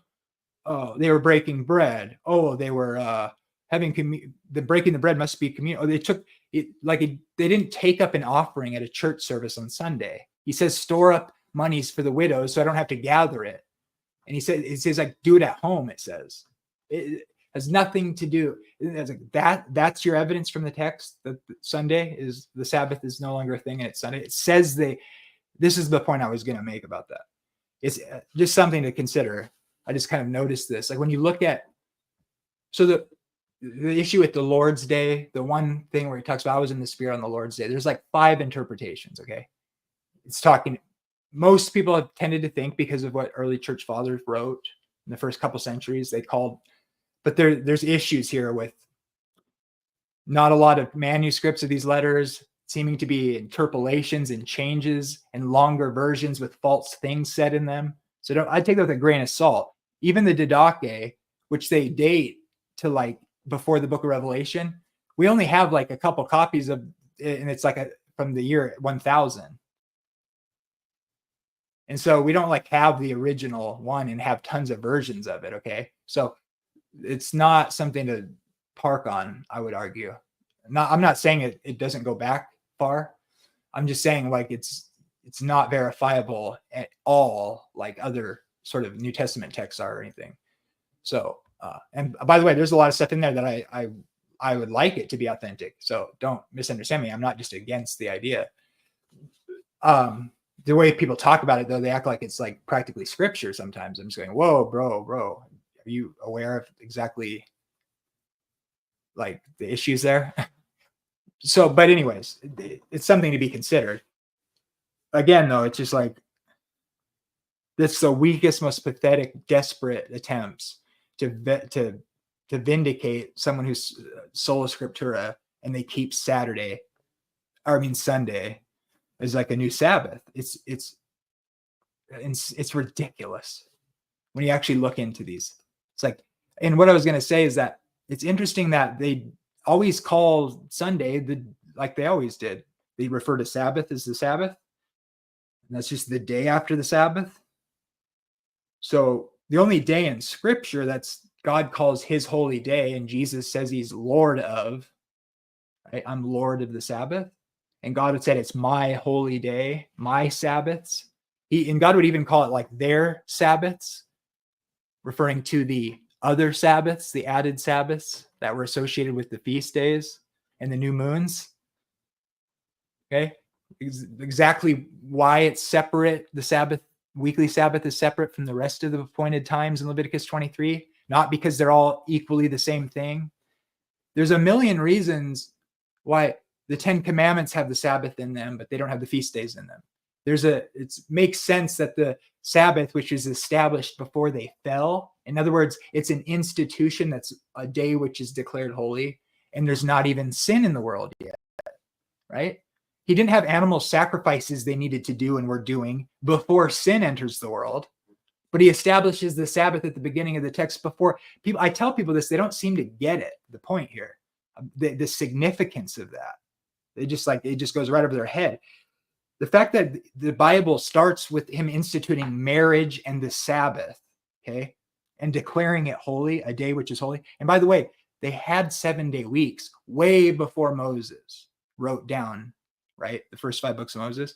oh, they were breaking bread. Oh, they were the breaking the bread must be communion. Oh, they took it they didn't take up an offering at a church service on Sunday. He says, store up monies for the widows so I don't have to gather it. And it says like, do it at home, it says. It has nothing to do. It's like that's your evidence from the text that Sunday is the Sabbath is no longer a thing and it's Sunday. It says this is the point I was going to make about that. It's just something to consider. I just kind of noticed this. Like when you look at, so the issue with the Lord's Day, the one thing where he talks about I was in the Spirit on the Lord's Day, there's like 5 interpretations, okay? It's talking, most people have tended to think because of what early church fathers wrote in the first couple centuries, they called, but there's issues here with not a lot of manuscripts of these letters, seeming to be interpolations and changes and longer versions with false things said in them. So I take that with a grain of salt. Even the Didache, which they date to like before the book of Revelation, we only have like a couple copies of it, and it's like from the year 1000. And so we don't like have the original one and have tons of versions of it, okay? So it's not something to park on, I would argue. I'm not saying it doesn't go back far. I'm just saying like it's not verifiable at all like other sort of New Testament texts are or anything. So, and by the way, there's a lot of stuff in there that I would like it to be authentic. So don't misunderstand me. I'm not just against the idea. The way people talk about it though, they act like it's like practically scripture sometimes. I'm just going, whoa, bro, are you aware of exactly like the issues there? So, but anyways, it's something to be considered. Again, though, it's just like, that's the weakest, most pathetic, desperate attempts to vindicate someone who's sola scriptura and they keep Sunday as like a new Sabbath. It's ridiculous when you actually look into these. It's like, and what I was going to say is that it's interesting that they always call Sunday like they always did. They refer to Sabbath as the Sabbath. And that's just the day after the Sabbath. So the only day in scripture that's God calls his holy day and Jesus says he's Lord of, right? I'm Lord of the Sabbath. And God would say it's my holy day, my Sabbaths. And God would even call it like their Sabbaths, referring to the other Sabbaths, the added Sabbaths that were associated with the feast days and the new moons. Okay. Exactly why it's separate. The Sabbath, weekly Sabbath is separate from the rest of the appointed times in Leviticus 23, not because they're all equally the same thing. There's a million reasons why the 10 Commandments have the Sabbath in them, but they don't have the feast days in them. It makes sense that the Sabbath, which is established before they fell, in other words, it's an institution that's a day which is declared holy, and there's not even sin in the world yet, right? He didn't have animal sacrifices they needed to do and were doing before sin enters the world, but he establishes the Sabbath at the beginning of the text before people. I tell people this, they don't seem to get it, the point here, the significance of that. It just goes right over their head. The fact that the Bible starts with him instituting marriage and the Sabbath, okay, and declaring it holy, a day which is holy. And by the way, they had 7-day weeks way before Moses wrote down, right, the first 5 books of Moses.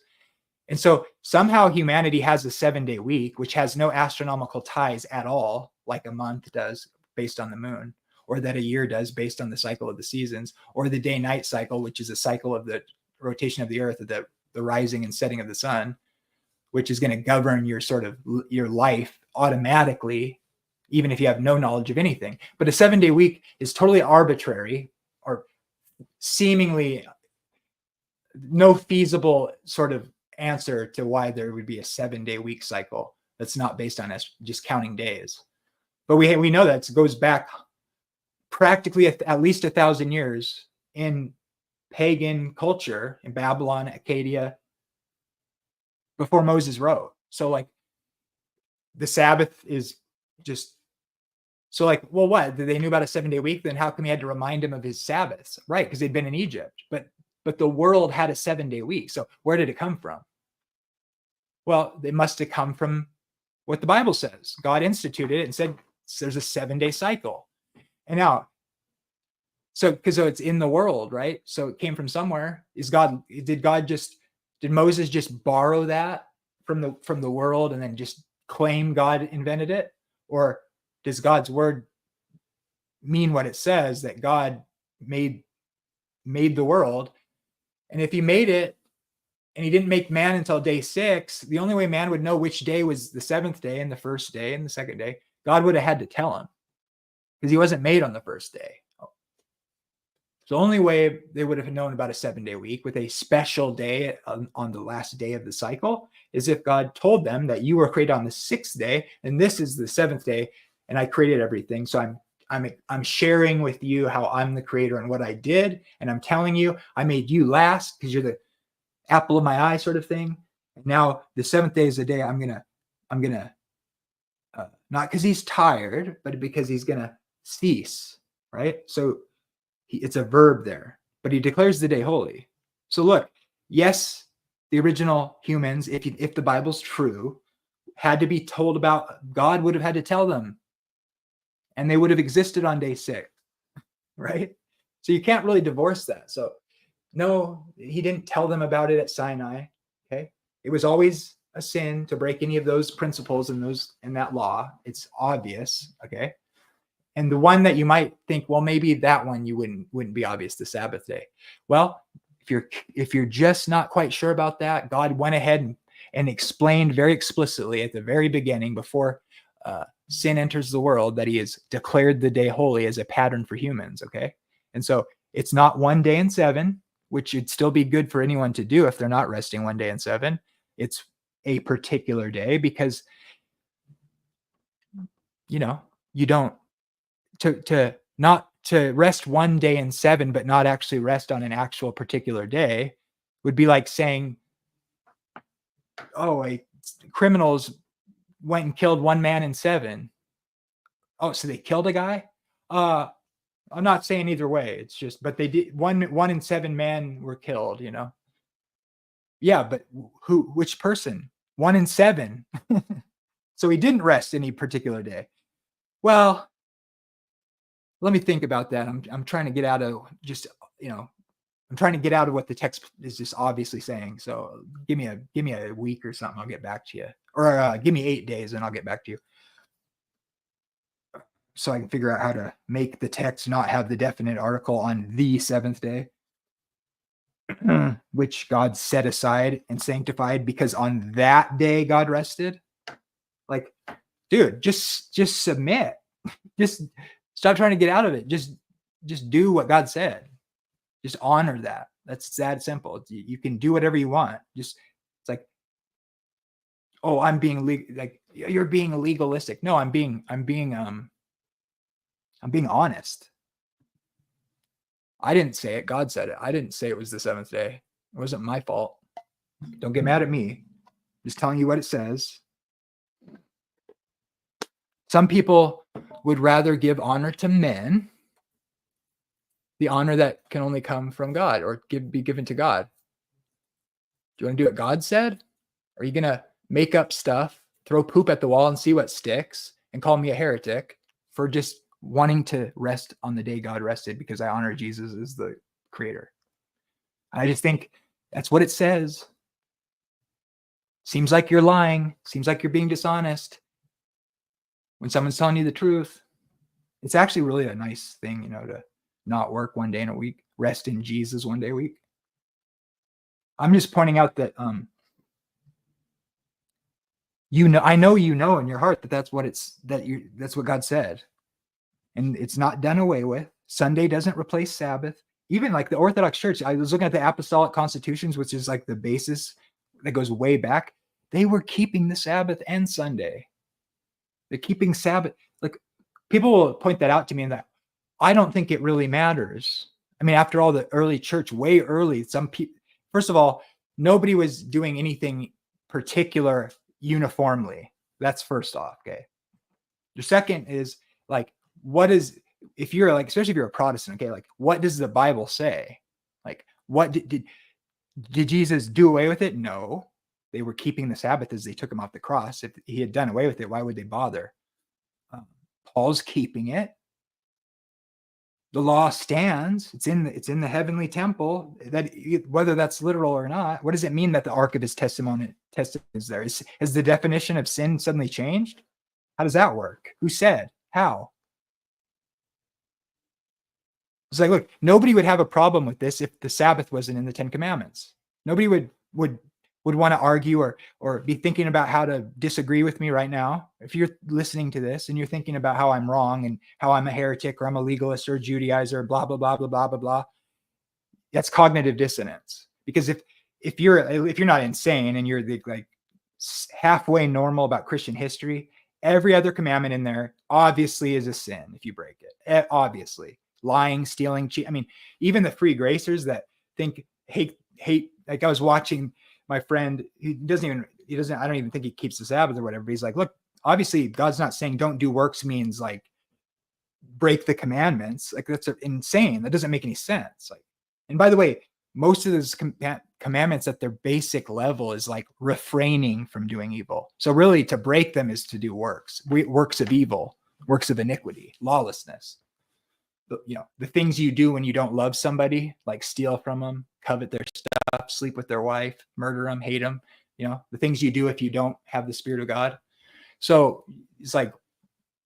And so somehow humanity has a 7-day week, which has no astronomical ties at all, like a month does based on the moon, or that a year does based on the cycle of the seasons, or the day-night cycle, which is a cycle of the rotation of the earth, of the rising and setting of the sun, which is going to govern your life automatically, even if you have no knowledge of anything. But a 7-day week is totally arbitrary, or seemingly no feasible sort of answer to why there would be a 7-day week cycle that's not based on us just counting days. But we know that it goes back practically at least 1,000 years in pagan culture in Babylon, Acadia, before Moses wrote. So like the Sabbath is just, so like, well, what? They knew about a 7-day week, then how come he had to remind him of his Sabbaths? Right, because they'd been in Egypt. But the world had a 7-day week. So where did it come from? Well, it must have come from what the Bible says. God instituted it and said there's a 7-day cycle. And now, so it's in the world, right? So it came from somewhere. Did Moses just borrow that from the world and then just claim God invented it? Or does God's word mean what it says, that God made the world? And if he made it and he didn't make man until day 6, the only way man would know which day was the 7th day and the first day and the second day, God would have had to tell him, because he wasn't made on the first day. So the only way they would have known about a 7-day week with a special day on the last day of the cycle is if God told them that you were created on the 6th day and this is the 7th day and I created everything. So I'm sharing with you how I'm the creator and what I did, and I'm telling you I made you last because you're the apple of my eye, sort of thing. And now the 7th day is the day I'm gonna not because he's tired, but because he's gonna cease, right? So it's a verb there, but he declares the day holy. So look, yes, the original humans, if the Bible's true, had to be told about. God would have had to tell them, and they would have existed on day 6, right? So you can't really divorce that. So no, he didn't tell them about it at Sinai. Okay, it was always a sin to break any of those principles and that law. It's obvious. Okay. And the one that you might think, well, maybe that one you wouldn't be obvious, the Sabbath day. Well, if you're just not quite sure about that, God went ahead and explained very explicitly at the very beginning, before sin enters the world, that he has declared the day holy as a pattern for humans. Okay. And so it's not 1 day in 7, which would still be good for anyone to do if they're not resting 1 day in 7. It's a particular day, because, you don't, to rest 1 day in 7 but not actually rest on an actual particular day would be like saying, oh, criminals went and killed 1 man in 7. Oh, so they killed a guy? I'm not saying either way. It's just, but they did. 1 in 7 men were killed, Yeah, but which person? 1 in 7. So he didn't rest any particular day. Well, let me think about that. I'm trying to get out of I'm trying to get out of what the text is just obviously saying. So give me a week or something. I'll get back to you, or give me 8 days and I'll get back to you, so I can figure out how to make the text not have the definite article on the 7th day, which God set aside and sanctified because on that day God rested. Like, dude, just submit. Just stop trying to get out of it. Just do what God said. Just honor that. That's that simple. You can do whatever you want. It's like, oh, I'm being like you're being legalistic. No, I'm being honest. I didn't say it. God said it. I didn't say it was the 7th day. It wasn't my fault. Don't get mad at me. Just telling you what it says. Some people would rather give honor to men, the honor that can only come from God or be given to God. Do you want to do what God said? Are you going to make up stuff, throw poop at the wall and see what sticks, and call me a heretic for just wanting to rest on the day God rested because I honor Jesus as the creator? I just think that's what it says. Seems like you're lying. Seems like you're being dishonest when someone's telling you the truth. It's actually really a nice thing, to not work 1 day in a week, rest in Jesus 1 day a week. I'm just pointing out that, I know in your heart that that's what God said, and it's not done away with. Sunday doesn't replace Sabbath. Even like the Orthodox Church, I was looking at the Apostolic Constitutions, which is like the basis that goes way back. They were keeping the Sabbath and Sunday. They're keeping Sabbath. Like, people will point that out to me, and that I don't think it really matters. I mean, after all, the early church, way early, some people, first of all, nobody was doing anything particular uniformly. That's first off. Okay. The second is like, if you're like, especially if you're a Protestant, okay, like, what does the Bible say? Like, what did Jesus do away with it? No. They were keeping the Sabbath as they took him off the cross. If he had done away with it, why would they bother? Paul's keeping it. The law stands. It's in the heavenly temple. That whether that's literal or not, what does it mean that the ark of his testimony is there? Has the definition of sin suddenly changed? How does that work? Who said? How? It's like, look, nobody would have a problem with this if the Sabbath wasn't in the Ten Commandments. Nobody would want to argue or be thinking about how to disagree with me right now. If you're listening to this and you're thinking about how I'm wrong and how I'm a heretic or I'm a legalist or a Judaizer, blah, blah, blah, blah, blah, blah, blah, that's cognitive dissonance. Because if you're not insane and you're like halfway normal about Christian history, every other commandment in there obviously is a sin if you break it. Obviously. Lying, stealing, cheat. I mean, even the free gracers that think hate, like I was watching my friend, I don't even think he keeps the Sabbath or whatever. But he's like, look, obviously God's not saying don't do works means like break the commandments. Like that's insane. That doesn't make any sense. Like, and by the way, most of those commandments at their basic level is like refraining from doing evil. So really to break them is to do works of evil, works of iniquity, lawlessness. The things you do when you don't love somebody, like steal from them, covet their stuff, sleep with their wife, murder them, hate them, the things you do if you don't have the Spirit of God. So it's like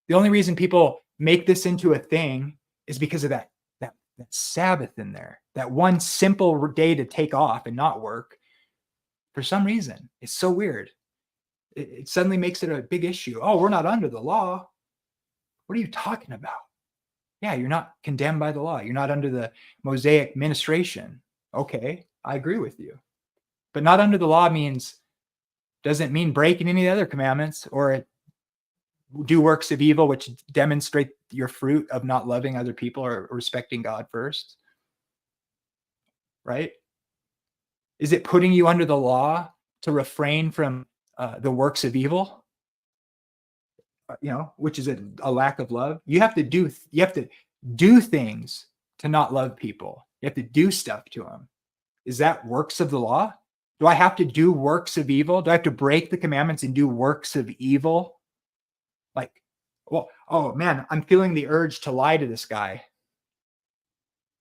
the only reason people make this into a thing is because of that Sabbath in there, that one simple day to take off and not work. For some reason, it's so weird. It suddenly makes it a big issue. Oh, we're not under the law. What are you talking about? Yeah, you're not condemned by the law. You're not under the Mosaic ministration. Okay, I agree with you. But not under the law doesn't mean breaking any of the other commandments or do works of evil, which demonstrate your fruit of not loving other people or respecting God first. Right? Is it putting you under the law to refrain from the works of evil? Which is a lack of love. You have to do things to not love people. You have to do stuff to them. Is that works of the law? Do I have to do works of evil? Do I have to break the commandments and do works of evil? Like, well, oh man, I'm feeling the urge to lie to this guy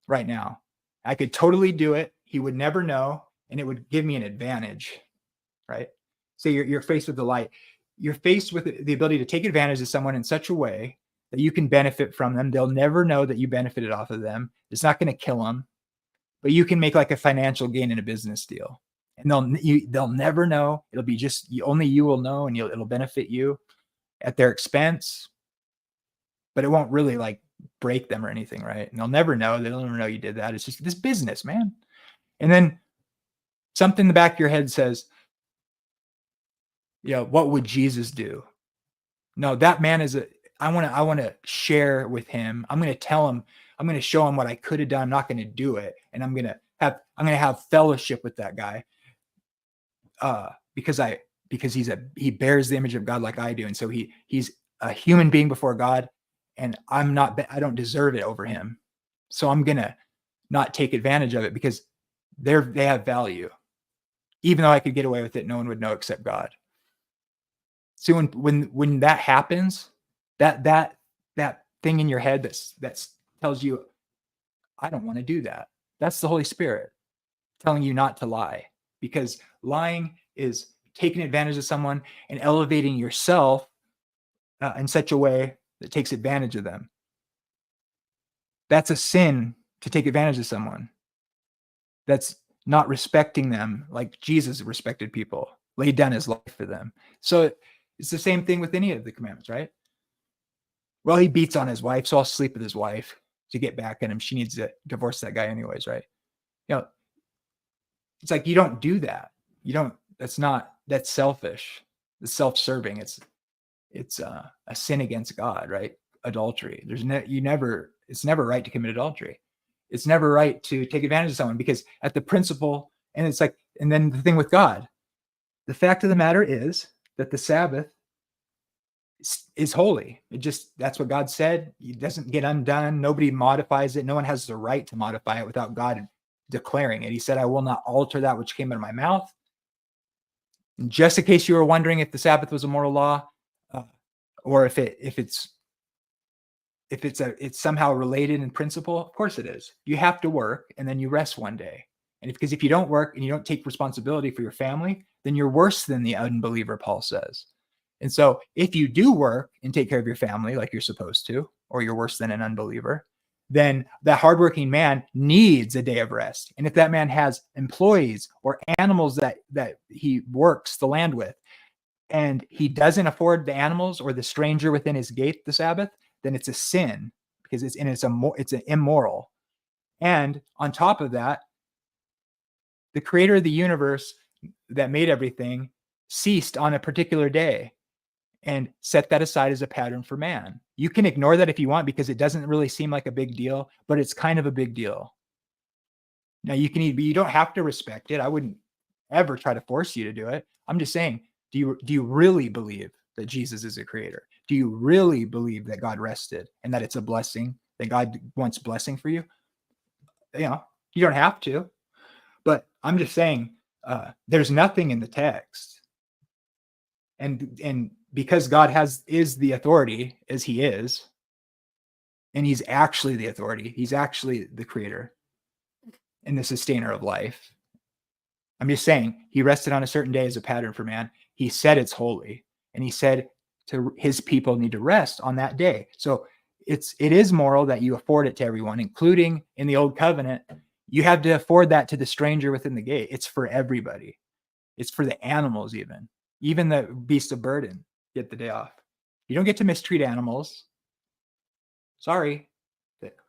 right now. I could totally do it. He would never know, and it would give me an advantage, right? So you're faced with the light. You're faced with the ability to take advantage of someone in such a way that you can benefit from them. They'll never know that you benefited off of them. It's not going to kill them, but you can make like a financial gain in a business deal, and they'll never know. It'll be just only you will know, and it'll benefit you at their expense, but it won't really like break them or anything, right? And they'll never know. They'll never know you did that. It's just this business, man. And then something in the back of your head says, what would Jesus do? No, that man I want to share with him. I'm going to tell him, I'm going to show him what I could have done. I'm not going to do it. And I'm going to have fellowship with that guy. Because he bears the image of God like I do. And so he's a human being before God, and I don't deserve it over him. So I'm going to not take advantage of it because they have value. Even though I could get away with it, no one would know except God. So when that happens, that thing in your head that tells you, I don't want to do that. That's the Holy Spirit telling you not to lie, because lying is taking advantage of someone and elevating yourself in such a way that takes advantage of them. That's a sin, to take advantage of someone. That's not respecting them like Jesus respected people, laid down his life for them. So it's the same thing with any of the commandments, right? Well, he beats on his wife, so I'll sleep with his wife to get back at him. She needs to divorce that guy anyways, right? It's like, you don't do that. That's selfish. It's self-serving. It's a sin against God, right? Adultery. It's never right to commit adultery. It's never right to take advantage of someone, because at the principle, and it's like, and then the thing with God, the fact of the matter is that the Sabbath is holy. That's what God said. It doesn't get undone. Nobody modifies it. No one has the right to modify it without God declaring it. He said, I will not alter that which came out of my mouth. just in case you were wondering if the Sabbath was a moral law, or if it's somehow related in principle, of course it is. You have to work and then you rest one day. And because if you don't work and you don't take responsibility for your family, then you're worse than the unbeliever, Paul says. And so if you do work and take care of your family like you're supposed to, or you're worse than an unbeliever, then that hardworking man needs a day of rest. And if that man has employees or animals that he works the land with, and he doesn't afford the animals or the stranger within his gate the Sabbath, then it's a sin, because it's an immoral. And on top of that, the creator of the universe that made everything ceased on a particular day and set that aside as a pattern for man. You can ignore that if you want, because it doesn't really seem like a big deal, but it's kind of a big deal. Now you don't have to respect it. I wouldn't ever try to force you to do it. I'm just saying, do you really believe that Jesus is a creator? Do you really believe that God rested and that it's a blessing, that God wants blessing for you? You don't have to, but I'm just saying, there's nothing in the text. And because God is the authority as he is, and he's actually the authority, he's actually the creator and the sustainer of life. I'm just saying, he rested on a certain day as a pattern for man. He said it's holy, and he said to his people need to rest on that day. So it is moral that you afford it to everyone, including in the old covenant. You have to afford that to the stranger within the gate. It's for everybody. It's for the animals, even the beast of burden get the day off. You don't get to mistreat animals. Sorry,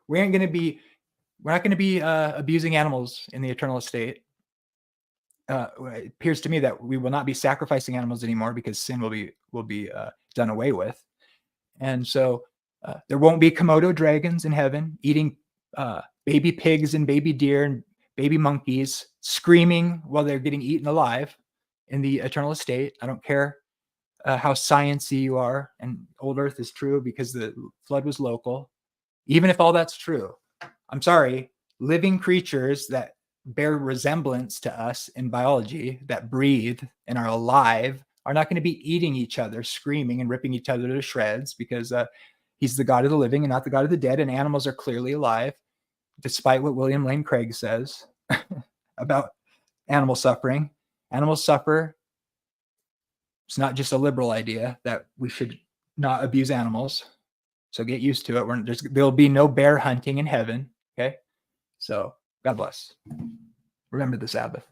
we're not going to be abusing animals in the eternal estate. It appears to me that we will not be sacrificing animals anymore, because sin will be done away with, and so there won't be Komodo dragons in heaven eating baby pigs and baby deer and baby monkeys screaming while they're getting eaten alive in the eternal estate. I don't care how sciencey you are, and old Earth is true because the flood was local. Even if all that's true, I'm sorry, living creatures that bear resemblance to us in biology, that breathe and are alive, are not going to be eating each other, screaming and ripping each other to shreds, because he's the God of the living and not the God of the dead, and animals are clearly alive, despite what William Lane Craig says about animal suffering. Animals suffer. It's not just a liberal idea that we should not abuse animals. So get used to it. There'll be no bear hunting in heaven. Okay. So God bless. Remember the Sabbath.